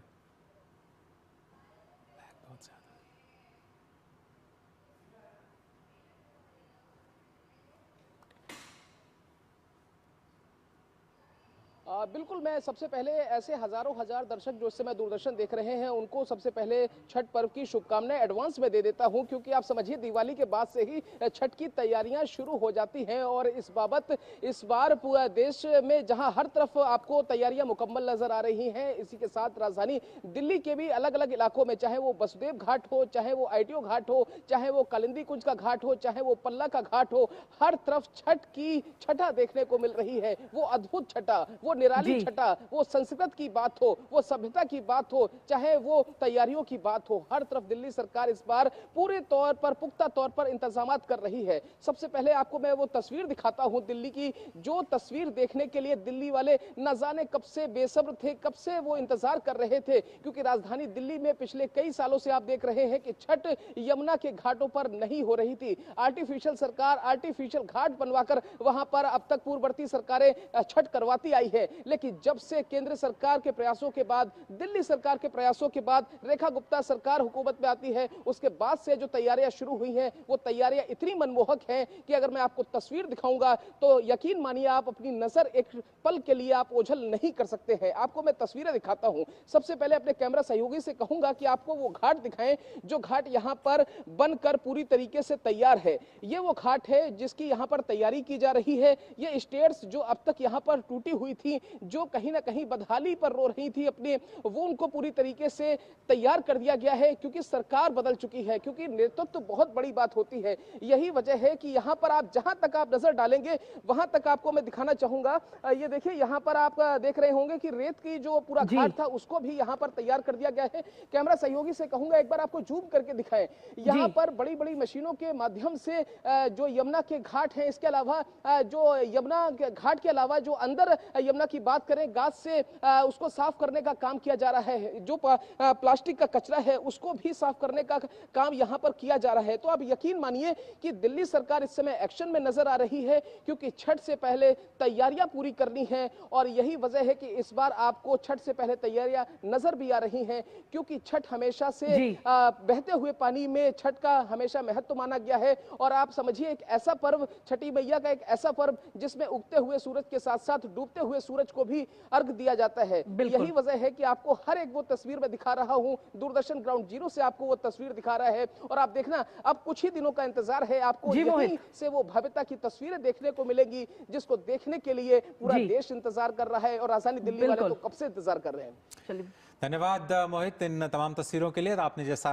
बिल्कुल, मैं सबसे पहले ऐसे हजारों हजार दर्शक जो इस समय दूरदर्शन देख रहे हैं उनको सबसे पहले छठ पर्व की शुभकामनाएं एडवांस में दे देता हूं, क्योंकि आप समझिए दिवाली के बाद से ही छठ की तैयारियां शुरू हो जाती हैं। और इस बाबत इस बार पूरा देश में जहां हर तरफ आपको तैयारियां मुकम्मल नजर आ रही हैं, इसी के साथ राजधानी दिल्ली के भी अलग अलग इलाकों में, चाहे वो वसुदेव घाट हो, चाहे वो ITO घाट हो, चाहे वो कालिंदी कुंज का घाट हो, चाहे वो पल्ला का घाट हो, हर तरफ छठ की छठा देखने को मिल रही है। वो अद्भुत छठा, वो निराली छठा, वो संस्कृत की बात हो, वो सभ्यता की बात हो, चाहे वो तैयारियों की बात हो, हर तरफ दिल्ली सरकार इस बार पूरे तौर पर पुख्ता तौर पर इंतजामात कर रही है। सबसे पहले आपको मैं वो तस्वीर दिखाता हूं दिल्ली की, जो तस्वीर देखने के लिए दिल्ली वाले न जाने कब से बेसब्र थे, कब से वो इंतजार कर रहे थे, क्योंकि राजधानी दिल्ली में पिछले कई सालों से आप देख रहे हैं कि छठ यमुना के घाटों पर नहीं हो रही थी। आर्टिफिशियल सरकार आर्टिफिशियल घाट बनवाकर वहां पर अब तक पूर्ववर्ती सरकारें छठ करवाती आई है। लेकिन जब से केंद्र सरकार के प्रयासों के बाद, दिल्ली सरकार के प्रयासों के बाद रेखा गुप्ता सरकार हुकूमत में आती है, उसके बाद से जो तैयारियां शुरू हुई हैं वो तैयारियां इतनी मनमोहक हैं कि अगर मैं आपको तस्वीर दिखाऊंगा तो यकीन मानिए आप अपनी नजर एक पल के लिए आप ओझल नहीं कर सकते हैं। आपको मैं तस्वीरें दिखाता हूं। सबसे पहले अपने कैमरा सहयोगी से कहूंगा कि आपको वो घाट दिखाएं जो घाट यहां पर बनकर पूरी तरीके से तैयार है। ये वो घाट है जिसकी यहां पर तैयारी की जा रही है। ये स्टेयर्स जो अब तक यहां पर टूटी हुई थी, जो कहीं ना कहीं बदहाली पर रो रही थी अपने, वो उनको पूरी तरीके से तैयार कर दिया गया है, क्योंकि सरकार बदल चुकी है, क्योंकि नेतृत्व तो बहुत बड़ी बात होती है। यही वजह है कि यहाँ पर आप जहां तक आप नजर डालेंगे वहां तक आपको मैं दिखाना चाहूंगा। ये देखिए, यहाँ पर आप देख रहे होंगे कि रेत की जो पूरा घाट था उसको भी यहाँ पर तैयार कर दिया गया है। कैमरा सहयोगी से कहूंगा एक बार आपको जूम करके दिखाएं। यहाँ पर बड़ी बड़ी मशीनों के माध्यम से जो यमुना के घाट है, इसके अलावा जो यमुना के घाट के अलावा जो अंदर यमुना की बात करें, गाज से उसको साफ करने का काम किया जा रहा है। जो प्लास्टिक का कचरा है उसको भी साफ करने का काम यहाँ पर किया जा रहा है। तो आप यकीन मानिए कि दिल्ली सरकार इस समय एक्शन में नजर आ रही है, क्योंकि छठ से पहले तैयारियां पूरी करनी है। और यही वजह है कि इस बार आपको छठ से पहले तैयारियां नजर भी आ रही हैं, क्योंकि छठ हमेशा से बहते हुए पानी में छठ का हमेशा महत्व माना गया है। और आप समझिए एक ऐसा पर्व, छठी मैया का एक ऐसा पर्व जिसमें उगते हुए सूरज के साथ साथ डूबते हुए सूरज को भी अर्घ दिया जाता है। यही वजह है कि आपको हर एक वो तस्वीर में दिखा रहा हूं, दूरदर्शन ग्राउंड जीरो से आपको वो तस्वीर दिखा रहा है। और आप देखना, अब कुछ ही दिनों का इंतजार है, आपको यहीं से वो भव्यता की तस्वीरें देखने को मिलेगी, जिसको देखने के लिए पूरा देश इंतजार कर रहा है और राजधानी दिल्ली वाले तो कब से इंतजार कर रहे हैं। चलिए, धन्यवाद मोहित इन तमाम तस्वीरों के लिए। आपने जिस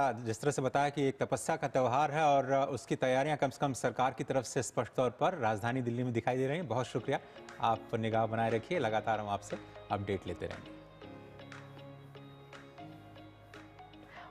तरह से बताया कि एक तपस्या का त्यौहार है और उसकी तैयारियां कम से कम सरकार की तरफ से स्पष्ट तौर पर राजधानी दिल्ली में दिखाई दे रही हैं। बहुत शुक्रिया, आप निगाह बनाए रखिए, लगातार हम आपसे अपडेट लेते रहेंगे।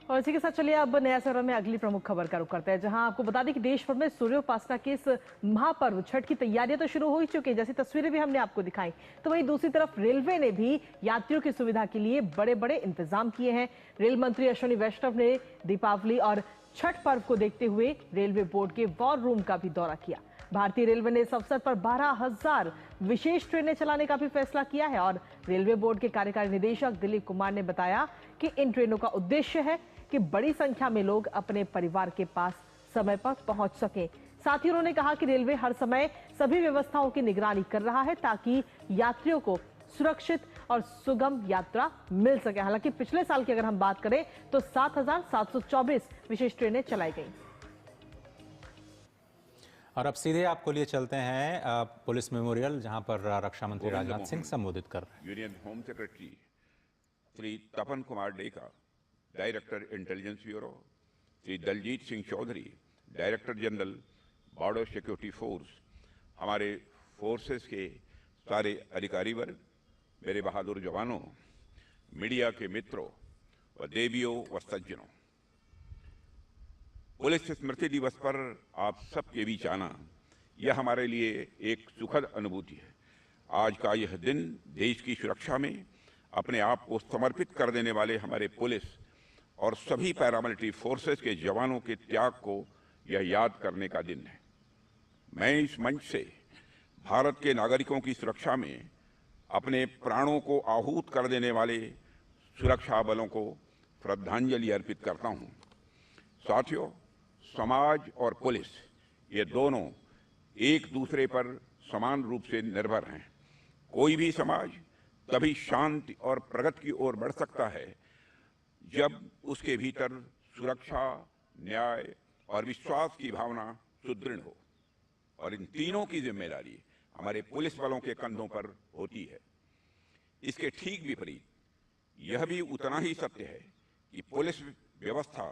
और इसी के साथ चलिए अब नया सवेरा में अगली प्रमुख खबर का रुख करते हैं, जहां आपको बता दें कि देश भर में सूर्योपासना के इस महापर्व छठ की तैयारियां तो शुरू हो ही चुकी हैं, जैसी तस्वीरें भी हमने आपको दिखाई। तो वहीं दूसरी तरफ रेलवे ने भी यात्रियों की सुविधा के लिए बड़े बड़े इंतजाम किए हैं। रेल मंत्री अश्विनी वैष्णव ने दीपावली और छठ पर्व को देखते हुए रेलवे बोर्ड के वॉर रूम का भी दौरा किया। भारतीय रेलवे ने इस अवसर पर 12,000 विशेष ट्रेनें चलाने का भी फैसला किया है। और रेलवे बोर्ड के कार्यकारी निदेशक दिलीप कुमार ने बताया कि इन ट्रेनों का उद्देश्य है कि बड़ी संख्या में लोग अपने परिवार के पास समय पर पहुंच सकें। साथ ही उन्होंने कहा कि रेलवे हर समय सभी व्यवस्थाओं की निगरानी कर रहा है ताकि यात्रियों को सुरक्षित और सुगम यात्रा मिल सके। हालांकि पिछले साल की अगर हम बात करें तो 7,724 विशेष ट्रेनें चलाई गई। और अब सीधे आपको लिए चलते हैं पुलिस मेमोरियल, जहां पर रक्षा मंत्री राजनाथ सिंह संबोधित कर रहे हैं। Union home secretary Shri Tapan Kumar Deka, director intelligence bureau, Shri Daljit Singh Chaudhary, director general border security force, हमारे फोर्सेस के सारे अधिकारी वर्ग, मेरे बहादुर जवानों, मीडिया के मित्रों व देवियों व सज्जनों, पुलिस स्मृति दिवस पर आप सबके बीच आना यह हमारे लिए एक सुखद अनुभूति है। आज का यह दिन देश की सुरक्षा में अपने आप को समर्पित कर देने वाले हमारे पुलिस और सभी पैरामिलिट्री फोर्सेस के जवानों के त्याग को यह याद करने का दिन है। मैं इस मंच से भारत के नागरिकों की सुरक्षा में अपने प्राणों को आहूत कर देने वाले सुरक्षा बलों को श्रद्धांजलि अर्पित करता हूं। साथियों, समाज और पुलिस ये दोनों एक दूसरे पर समान रूप से निर्भर हैं। कोई भी समाज तभी शांति और प्रगति की ओर बढ़ सकता है जब उसके भीतर सुरक्षा, न्याय और विश्वास की भावना सुदृढ़ हो। और इन तीनों की जिम्मेदारी हमारे पुलिस बलों के कंधों पर होती है। इसके ठीक विपरीत यह भी उतना ही सत्य है कि पुलिस व्यवस्था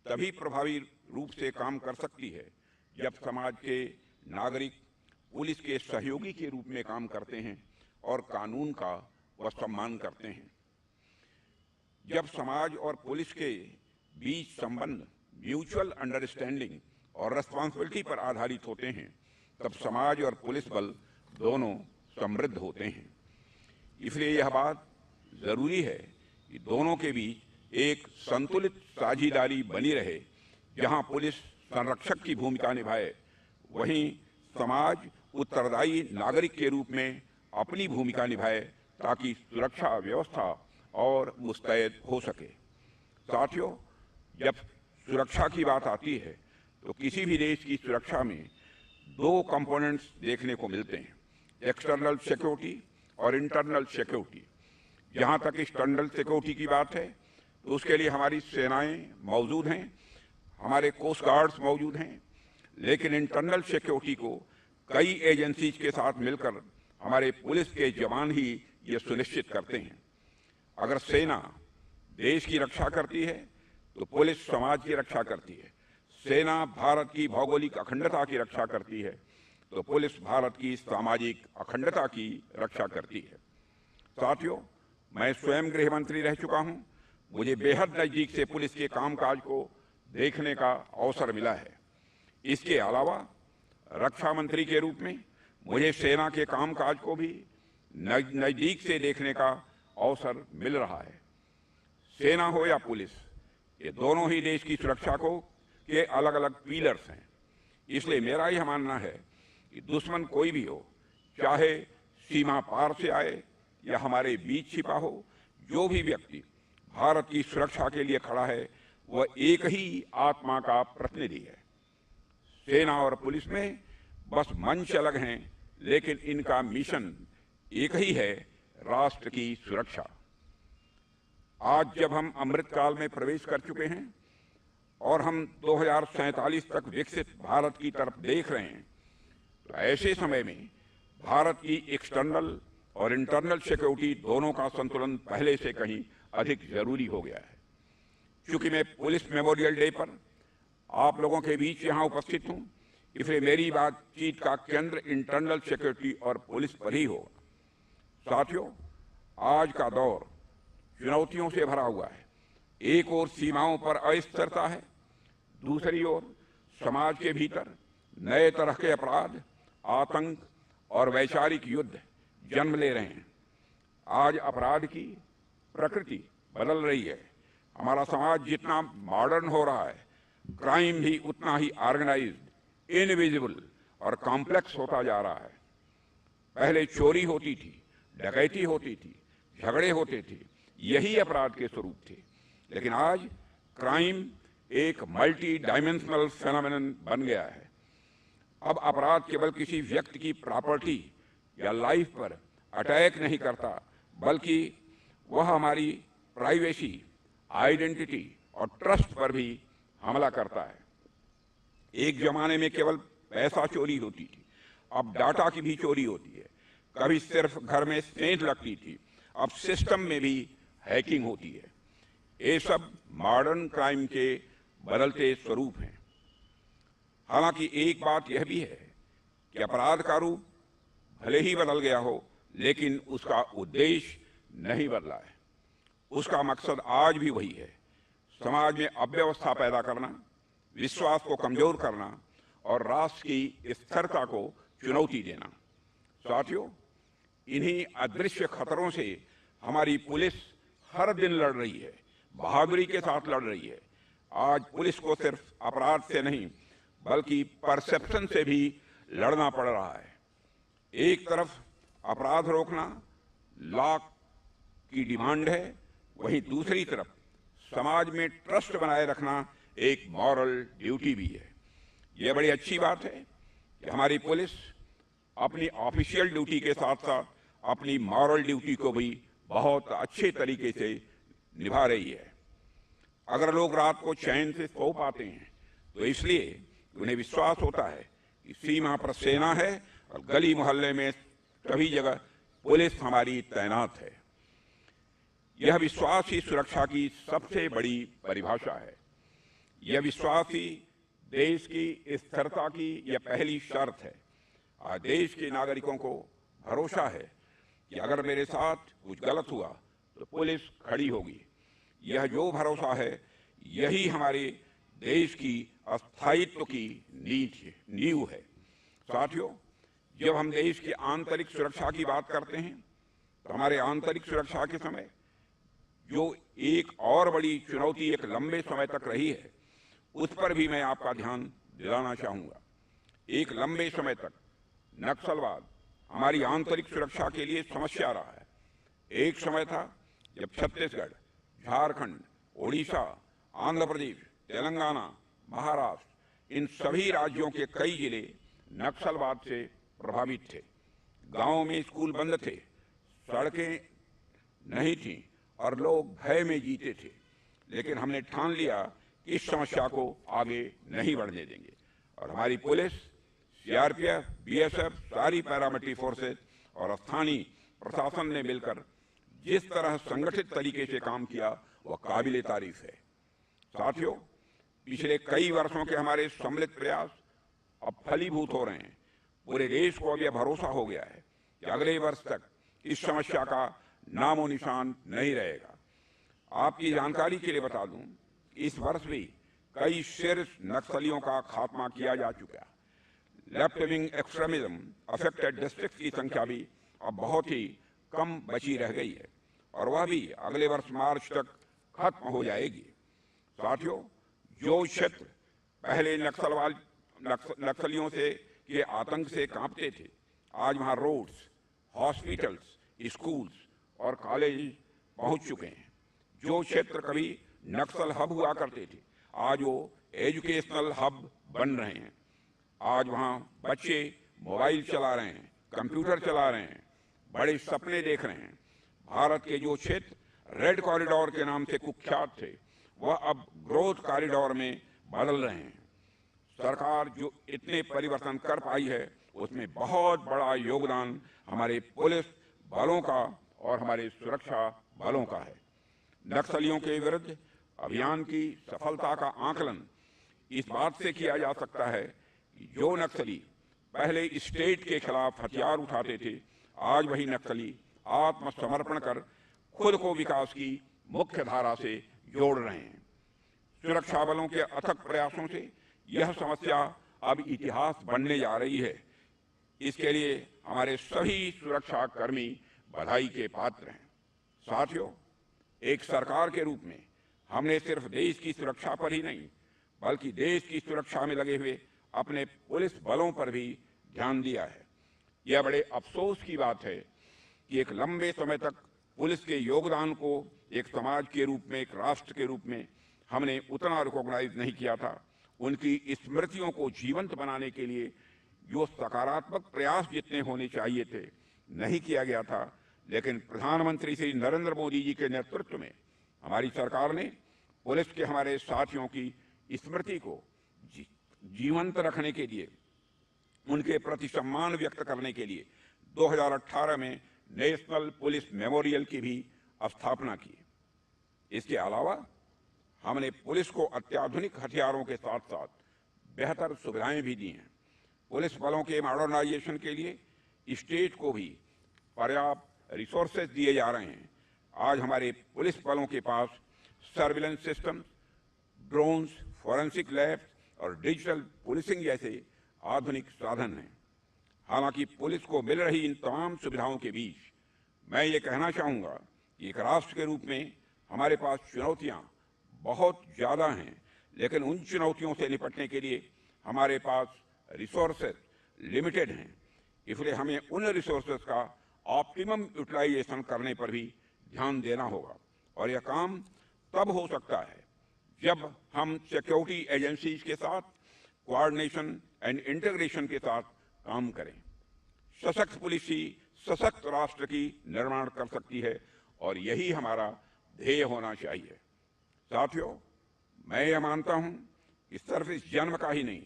तभी प्रभावी रूप से काम कर सकती है जब समाज के नागरिक पुलिस के सहयोगी के रूप में काम करते हैं और कानून का वह सम्मान करते हैं। जब समाज और पुलिस के बीच संबंध म्यूचुअल अंडरस्टैंडिंग और रिस्पॉन्सिबिलिटी पर आधारित होते हैं, तब समाज और पुलिस बल दोनों समृद्ध होते हैं। इसलिए यह बात जरूरी है कि दोनों के बीच एक संतुलित साझेदारी बनी रहे। जहां पुलिस संरक्षक की भूमिका निभाए, वहीं समाज उत्तरदायी नागरिक के रूप में अपनी भूमिका निभाए ताकि सुरक्षा व्यवस्था और मुस्तैद हो सके। साथियों, जब सुरक्षा की बात आती है तो किसी भी देश की सुरक्षा में दो कंपोनेंट्स देखने को मिलते हैं, एक्सटर्नल सिक्योरिटी और इंटरनल सिक्योरिटी। जहां तक एक्सटर्नल सिक्योरिटी की बात है तो उसके लिए हमारी सेनाएं मौजूद हैं, हमारे कोस्ट गार्ड्स मौजूद हैं, लेकिन इंटरनल सिक्योरिटी को कई एजेंसीज के साथ मिलकर हमारे पुलिस के जवान ही ये सुनिश्चित करते हैं। अगर सेना देश की रक्षा करती है तो पुलिस समाज की रक्षा करती है। सेना भारत की भौगोलिक अखंडता की रक्षा करती है तो पुलिस भारत की सामाजिक अखंडता की रक्षा करती है। साथियों, मैं स्वयं गृह मंत्री रह चुका हूं। मुझे बेहद नजदीक से पुलिस के कामकाज को देखने का अवसर मिला है। इसके अलावा रक्षा मंत्री के रूप में मुझे सेना के कामकाज को भी नजदीक से देखने का अवसर मिल रहा है। सेना हो या पुलिस, ये दोनों ही देश की सुरक्षा के अलग अलग पिलर्स हैं। इसलिए मेरा यह मानना है कि दुश्मन कोई भी हो, चाहे सीमा पार से आए या हमारे बीच छिपा हो, जो भी व्यक्ति भारत की सुरक्षा के लिए खड़ा है वह एक ही आत्मा का प्रतिनिधि है। सेना और पुलिस में बस मंच अलग हैं, लेकिन इनका मिशन एक ही है, राष्ट्र की सुरक्षा। आज जब हम अमृतकाल में प्रवेश कर चुके हैं और हम 2047 तक विकसित भारत की तरफ देख रहे हैं, तो ऐसे समय में भारत की एक्सटर्नल और इंटरनल सिक्योरिटी दोनों का संतुलन पहले से कहीं अधिक जरूरी हो गया है। क्योंकि मैं पुलिस मेमोरियल डे पर आप लोगों के बीच यहाँ उपस्थित हूँ, इसलिए मेरी बातचीत का केंद्र इंटरनल सिक्योरिटी और पुलिस पर ही होगा। साथियों, आज का दौर चुनौतियों से भरा हुआ है। एक ओर सीमाओं पर अस्थिरता है, दूसरी ओर समाज के भीतर नए तरह के अपराध, आतंक और वैचारिक युद्ध जन्म ले रहे हैं। आज अपराध की प्रकृति बदल रही है। हमारा समाज जितना मॉडर्न हो रहा है, क्राइम भी उतना ही ऑर्गेनाइज्ड, इनविजिबल और कॉम्प्लेक्स होता जा रहा है। पहले चोरी होती थी, डकैती होती थी, झगड़े होते थे, यही अपराध के स्वरूप थे। लेकिन आज क्राइम एक मल्टी डायमेंशनल फेनोमेनन बन गया है। अब अपराध केवल किसी व्यक्ति की प्रॉपर्टी या लाइफ पर अटैक नहीं करता, बल्कि वह हमारी प्राइवेसी, आइडेंटिटी और ट्रस्ट पर भी हमला करता है। एक जमाने में केवल पैसा चोरी होती थी, अब डाटा की भी चोरी होती है। कभी सिर्फ घर में सेंध लगती थी, अब सिस्टम में भी हैकिंग होती है। ये सब मॉडर्न क्राइम के बदलते स्वरूप हैं। हालांकि एक बात यह भी है कि अपराध का रूप भले ही बदल गया हो, लेकिन उसका उद्देश्य नहीं बदला है। उसका मकसद आज भी वही है, समाज में अव्यवस्था पैदा करना, विश्वास को कमजोर करना और राष्ट्र की स्थिरता को चुनौती देना। साथियों, इन्हीं अदृश्य खतरों से हमारी पुलिस हर दिन लड़ रही है, बहादुरी के साथ लड़ रही है। आज पुलिस को सिर्फ अपराध से नहीं, बल्कि परसेप्शन से भी लड़ना पड़ रहा है। एक तरफ अपराध रोकना लॉ की डिमांड है, वहीं दूसरी तरफ समाज में ट्रस्ट बनाए रखना एक मॉरल ड्यूटी भी है। यह बड़ी अच्छी बात है कि हमारी पुलिस अपनी ऑफिशियल ड्यूटी के साथ साथ अपनी मॉरल ड्यूटी को भी बहुत अच्छे तरीके से निभा रही है। अगर लोग रात को चैन से सो पाते हैं तो इसलिए उन्हें विश्वास होता है कि सीमा पर सेना है और गली मोहल्ले में सभी जगह पुलिस हमारी तैनात है। यह विश्वास ही सुरक्षा की सबसे बड़ी परिभाषा है। यह विश्वास ही देश की स्थिरता की यह पहली शर्त है। आज देश के नागरिकों को भरोसा है कि अगर मेरे साथ कुछ गलत हुआ तो पुलिस खड़ी होगी। यह जो भरोसा है, यही हमारे देश की स्थायित्व की नींव है। साथियों, जब हम देश की आंतरिक सुरक्षा की बात करते हैं तो हमारे आंतरिक सुरक्षा के समय जो एक और बड़ी चुनौती एक लंबे समय तक रही है, उस पर भी मैं आपका ध्यान दिलाना चाहूंगा। एक लंबे समय तक नक्सलवाद हमारी आंतरिक सुरक्षा के लिए समस्या रहा है। एक समय था जब छत्तीसगढ़, झारखंड, ओडिशा, आंध्र प्रदेश, तेलंगाना, महाराष्ट्र, इन सभी राज्यों के कई जिले नक्सलवाद से प्रभावित थे। गांवों में स्कूल बंद थे, सड़कें नहीं थीं और लोग भय में जीते थे। लेकिन हमने ठान लिया कि इस समस्या को आगे नहीं बढ़ने देंगे और हमारी पुलिस, सीआरपीएफ, बीएसएफ, सारी पैरामिलिट्री फोर्सेस और स्थानीय प्रशासन ने मिलकर जिस तरह संगठित तरीके से काम किया वह काबिले तारीफ है। साथियों, पिछले कई वर्षों के हमारे सम्मिलित प्रयास अब फलीभूत हो रहे हैं। पूरे देश को अब यह भरोसा हो गया है कि अगले वर्ष तक इस समस्या का नामो निशान नहीं रहेगा। आपकी जानकारी के लिए बता दूं, इस वर्ष भी कई शीर्ष नक्सलियों का खात्मा किया जा चुका है। Left wing extremism affected district की संख्या भी अब बहुत ही कम बची रह गई है और वह भी अगले वर्ष मार्च तक खत्म हो जाएगी। साथियों, जो क्षेत्र पहले नक्सलियों से के आतंक से कांपते थे, आज वहां रोड्स, हॉस्पिटल्स, स्कूल्स और कॉलेज पहुंच चुके हैं। जो क्षेत्र कभी नक्सल हब हुआ करते थे, आज वो एजुकेशनल हब बन रहे हैं। आज वहां बच्चे मोबाइल चला रहे हैं, कंप्यूटर चला रहे हैं, बड़े सपने देख रहे हैं। भारत के जो क्षेत्र रेड कॉरिडोर के नाम से कुख्यात थे, वह अब ग्रोथ कॉरिडोर में बदल रहे हैं। सरकार जो इतने परिवर्तन कर पाई है, उसमें बहुत बड़ा योगदान हमारे पुलिस बलों का और हमारे सुरक्षा बलों का है। नक्सलियों के विरुद्ध अभियान की सफलता का आकलन इस बात से किया जा सकता है कि जो नक्सली पहले स्टेट के खिलाफ हथियार उठाते थे, आज वही नक्सली आत्मसमर्पण कर खुद को विकास की मुख्य धारा से जोड़ रहे हैं। सुरक्षा बलों के अथक प्रयासों से यह समस्या अब इतिहास बनने जा रही है। इसके लिए हमारे सभी सुरक्षा कर्मी बधाई के पात्र हैं। साथियों, एक सरकार के रूप में हमने सिर्फ देश की सुरक्षा पर ही नहीं, बल्कि देश की सुरक्षा में लगे हुए अपने पुलिस बलों पर भी ध्यान दिया है। यह बड़े अफसोस की बात है कि एक लंबे समय तक पुलिस के योगदान को एक समाज के रूप में, एक राष्ट्र के रूप में हमने उतना रिकॉग्नाइज नहीं किया था। उनकी स्मृतियों को जीवंत बनाने के लिए जो सकारात्मक प्रयास जितने होने चाहिए थे, नहीं किया गया था। लेकिन प्रधानमंत्री श्री नरेंद्र मोदी जी के नेतृत्व में हमारी सरकार ने पुलिस के हमारे साथियों की स्मृति को जीवंत रखने के लिए, उनके प्रति सम्मान व्यक्त करने के लिए 2018 में नेशनल पुलिस मेमोरियल की भी स्थापना की। इसके अलावा हमने पुलिस को अत्याधुनिक हथियारों के साथ साथ बेहतर सुविधाएं भी दी हैं। पुलिस बलों के मॉडर्नाइजेशन के लिए स्टेट को भी पर्याप्त रिसोर्सेज दिए जा रहे हैं। आज हमारे पुलिस बलों के पास surveillance system, drones, forensic labs और डिजिटल पुलिसिंग जैसे आधुनिक साधन हैं। हालांकि पुलिस को मिल रही इन तमाम सुविधाओं के बीच मैं ये कहना चाहूँगा कि एक राष्ट्र के रूप में हमारे पास चुनौतियाँ बहुत ज़्यादा हैं, लेकिन उन चुनौतियों से निपटने के लिए हमारे पास रिसोर्सेज लिमिटेड हैं। इसलिए हमें उन रिसोर्सेज का ऑप्टिमम यूटिलाइजेशन करने पर भी ध्यान देना होगा। और यह काम तब हो सकता है जब हम सिक्योरिटी एजेंसीज के साथ कोऑर्डिनेशन एंड इंटीग्रेशन के साथ काम करें। सशक्त पुलिस ही सशक्त राष्ट्र की निर्माण कर सकती है और यही हमारा ध्येय होना चाहिए। साथियों, मैं यह मानता हूं कि सिर्फ इस जन्म का ही नहीं,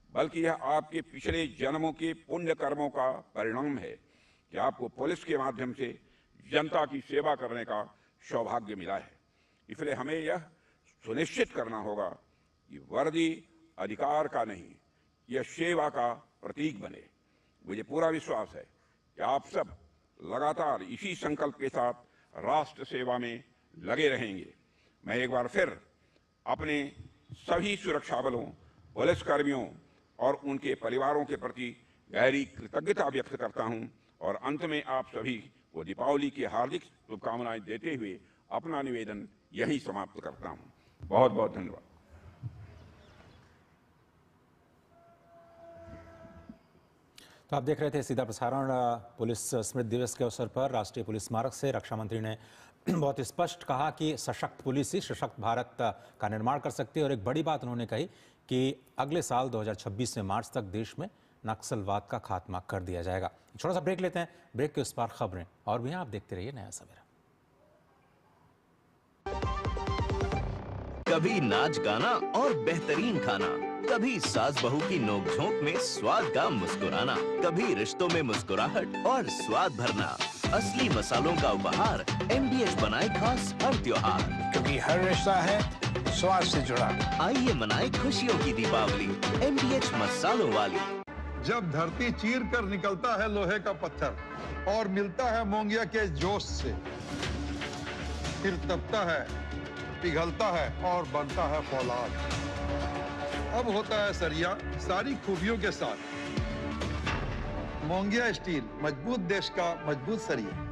बल्कि यह आपके पिछले जन्मों के पुण्य कर्मों का परिणाम है कि आपको पुलिस के माध्यम से जनता की सेवा करने का सौभाग्य मिला है। इसलिए हमें यह सुनिश्चित करना होगा कि वर्दी अधिकार का नहीं, यह सेवा का प्रतीक बने। मुझे पूरा विश्वास है कि आप सब लगातार इसी संकल्प के साथ राष्ट्र सेवा में लगे रहेंगे। मैं एक बार फिर अपने सभी सुरक्षा बलों, पुलिसकर्मियों और उनके परिवारों के प्रति गहरी कृतज्ञता व्यक्त करता हूं और अंत में आप सभी को दीपावली की हार्दिक शुभकामनाएं देते हुए अपना निवेदन यही समाप्त करता हूं। बहुत बहुत धन्यवाद। तो आप देख रहे थे सीधा प्रसारण पुलिस स्मृति दिवस के अवसर पर राष्ट्रीय पुलिस स्मारक से। रक्षा मंत्री ने बहुत स्पष्ट कहा कि सशक्त पुलिस ही सशक्त भारत का निर्माण कर सकती है। और एक बड़ी बात उन्होंने कही कि अगले साल 2026 में मार्च तक देश में नक्सलवाद का खात्मा कर दिया जाएगा। छोटा सा ब्रेक लेते हैं, ब्रेक के उस पार खबरें और भी आप देखते रहिए नया सवेरा। कभी नाच गाना और बेहतरीन खाना, कभी सास बहू की नोकझोंक में स्वाद का मुस्कुराना, कभी रिश्तों में मुस्कुराहट और स्वाद भरना। असली मसालों का उपहार MDH बनाए खास हर त्योहार, क्योंकि हर रिश्ता है स्वाद से जुड़ा। आइए मनाए खुशियों की दीपावली MDH मसालों वाली। जब धरती चीर कर निकलता है लोहे का पत्थर और मिलता है मोंगिया के जोश से, फिर तपता है, पिघलता है और बनता है फौलाद। अब होता है सरिया सारी खूबियों के साथ। मोंगिया स्टील, मजबूत देश का मजबूत सरिया।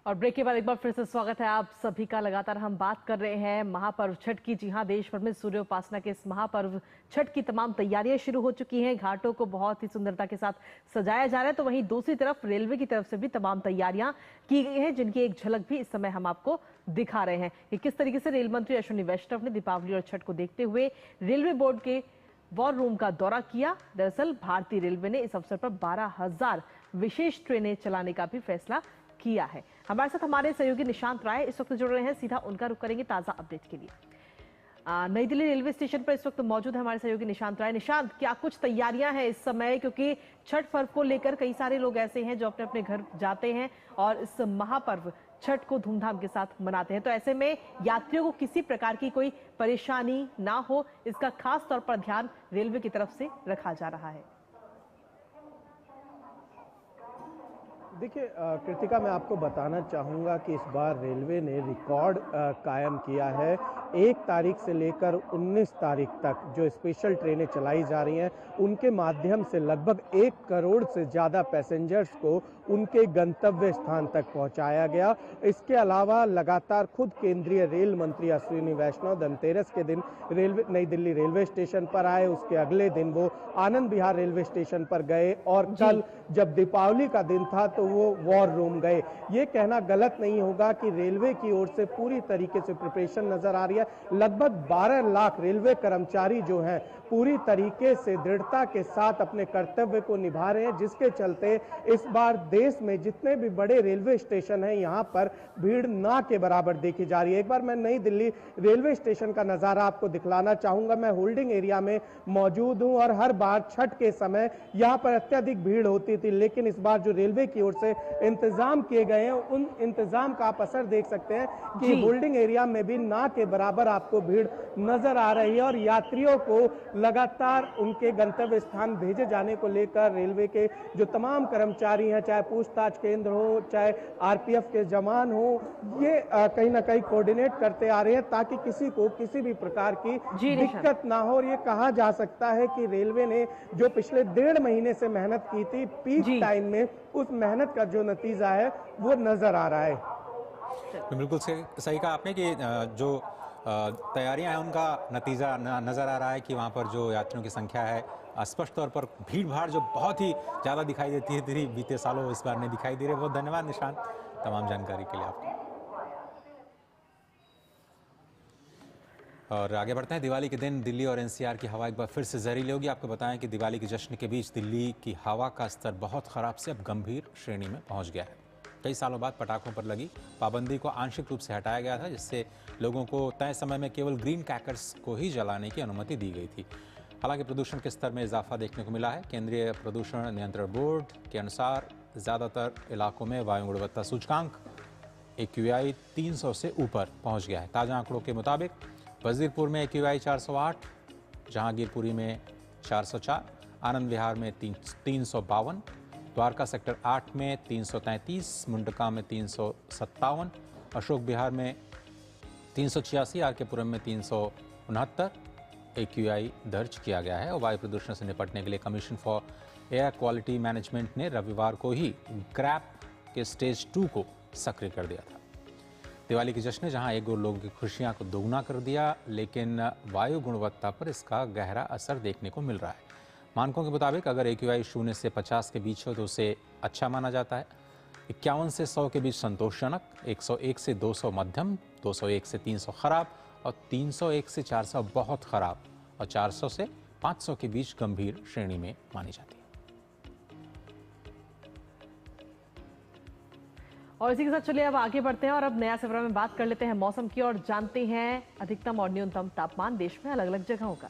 और ब्रेक के बाद एक बार फिर से स्वागत है आप सभी का। लगातार हम बात कर रहे हैं महापर्व छठ की। जी हां, देश भर में सूर्य उपासना के इस महापर्व छठ की तमाम तैयारियां शुरू हो चुकी हैं। घाटों को बहुत ही सुंदरता के साथ सजाया जा रहा है, तो वहीं दूसरी तरफ रेलवे की तरफ से भी तमाम तैयारियां की गई हैं, जिनकी एक झलक भी इस समय हम आपको दिखा रहे हैं कि किस तरीके से रेल मंत्री अश्विनी वैष्णव ने दीपावली और छठ को देखते हुए रेलवे बोर्ड के वॉर रूम का दौरा किया। दरअसल भारतीय रेलवे ने इस अवसर पर 12,000 विशेष ट्रेनें चलाने का भी फैसला किया है। हमारे साथ हमारे सहयोगी निशांत राय इस वक्त जुड़ रहे हैं, सीधा उनका रुख करेंगे ताजा अपडेट के लिए। नई दिल्ली रेलवे स्टेशन पर इस वक्त मौजूद है हमारे सहयोगी निशांत राय। निशांत, क्या कुछ तैयारियां हैं इस समय, क्योंकि छठ पर्व को लेकर कई सारे लोग ऐसे हैं जो अपने अपने घर जाते हैं और इस महापर्व छठ को धूमधाम के साथ मनाते हैं, तो ऐसे में यात्रियों को किसी प्रकार की कोई परेशानी ना हो, इसका खास तौर पर ध्यान रेलवे की तरफ से रखा जा रहा है। देखिए कृतिका, मैं आपको बताना चाहूँगा कि इस बार रेलवे ने रिकॉर्ड कायम किया है। 1 तारीख से लेकर 19 तारीख तक जो स्पेशल ट्रेनें चलाई जा रही हैं, उनके माध्यम से लगभग 1 करोड़ से ज़्यादा पैसेंजर्स को उनके गंतव्य स्थान तक पहुंचाया गया। इसके अलावा लगातार खुद केंद्रीय रेल मंत्री अश्विनी वैष्णव धनतेरस के दिन नई दिल्ली रेलवे स्टेशन पर आए। उसके अगले दिन वो आनंद विहार रेलवे स्टेशन पर गए और कल जब दीपावली का दिन था तो वो वॉर रूम गए। ये कहना गलत नहीं होगा कि रेलवे की ओर से पूरी तरीके से प्रिपरेशन नजर आ रही है। लगभग 12 लाख रेलवे कर्मचारी जो हैं पूरी तरीके से दृढ़ता के साथ अपने कर्तव्य को निभा रहे हैं, जिसके चलते इस बार देश में जितने भी बड़े रेलवे स्टेशन हैं यहाँ पर भीड़ ना के बराबर देखी जा रही है। एक बार मैं नई दिल्ली रेलवे स्टेशन का नज़ारा आपको दिखलाना चाहूँगा। मैं होल्डिंग एरिया में मौजूद हूँ और हर बार छठ के समय यहाँ पर अत्यधिक भीड़ होती थी, लेकिन इस बार जो रेलवे की ओर से इंतजाम किए गए हैं उन इंतजाम का आप असर देख सकते हैं कि होल्डिंग एरिया में भी ना के बराबर आपको भीड़ नजर आ रही है और यात्रियों को लगातार उनके गंतव्य स्थान भेजे जाने को लेकर रेलवे के जो तमाम कर्मचारी हैं, चाहे पूछताछ केंद्र हो, चाहे आरपीएफ के जवान हो, ये कहीं ना कहीं कोऑर्डिनेट करते आ रहे हैं ताकि किसी को किसी भी प्रकार की दिक्कत ना हो। और ये कहा जा सकता है कि रेलवे ने जो पिछले 1.5 महीने से मेहनत की थी पीक टाइम में, उस मेहनत का जो नतीजा है वो नजर आ रहा है। बिल्कुल सही कहा आपने कि जो तैयारियां हैं उनका नतीजा नज़र आ रहा है कि वहाँ पर जो यात्रियों की संख्या है, स्पष्ट तौर पर भीड़ भाड़ जो बहुत ही ज़्यादा दिखाई देती है, तेरी बीते सालों इस बार नहीं दिखाई दे रही। बहुत धन्यवाद निशांत तमाम जानकारी के लिए आपको। और आगे बढ़ते हैं। दिवाली के दिन दिल्ली और एनसीआर की हवा एक बार फिर से जहरीली होगी। आपको बताएं कि दिवाली के जश्न के बीच दिल्ली की हवा का स्तर बहुत ख़राब से अब गंभीर श्रेणी में पहुंच गया है। कई सालों बाद पटाखों पर लगी पाबंदी को आंशिक रूप से हटाया गया था, जिससे लोगों को तय समय में केवल ग्रीन क्रैकर्स को ही जलाने की अनुमति दी गई थी। हालांकि प्रदूषण के स्तर में इजाफा देखने को मिला है। केंद्रीय प्रदूषण नियंत्रण बोर्ड के अनुसार ज़्यादातर इलाकों में वायु गुणवत्ता सूचकांक AQI 300 से ऊपर पहुंच गया है। ताज़ा आंकड़ों के मुताबिक वजीरपुर में AQI 408, जहांगीरपुरी में 404, आनंद विहार में 352, द्वारका सेक्टर 8 में 333, मुंडका में 357, अशोक विहार में 386, आरकेपुरम में 369 AQI दर्ज किया गया है। और वायु प्रदूषण से निपटने के लिए commission for air quality management ने रविवार को ही ग्रैप के स्टेज 2 को सक्रिय कर दिया था। दिवाली के जश्न ने जहां एक और लोगों की खुशियां को दोगुना कर दिया, लेकिन वायु गुणवत्ता पर इसका गहरा असर देखने को मिल रहा है। मानकों के मुताबिक अगर AQI 0 से 50 के बीच हो तो उसे अच्छा माना जाता है, 51 से 100 के बीच संतोषजनक, 101 से 200 मध्यम, 201 से 300 खराब और 301 से 400 बहुत खराब और 400 से 500 के बीच गंभीर श्रेणी में मानी जाती है। और इसी के साथ चलिए अब आगे बढ़ते हैं और अब नया सफरा में बात कर लेते हैं मौसम की और जानते हैं अधिकतम और न्यूनतम तापमान देश में अलग अलग जगहों का।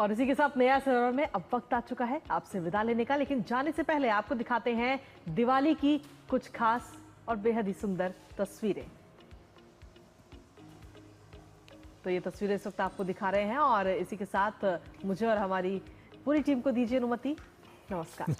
और इसी के साथ नया सरोवर में अब वक्त आ चुका है आपसे विदा लेने का, लेकिन जाने से पहले आपको दिखाते हैं दिवाली की कुछ खास और बेहद ही सुंदर तस्वीरें। तो ये तस्वीरें इस वक्त आपको दिखा रहे हैं और इसी के साथ मुझे और हमारी पूरी टीम को दीजिए अनुमति। नमस्कार।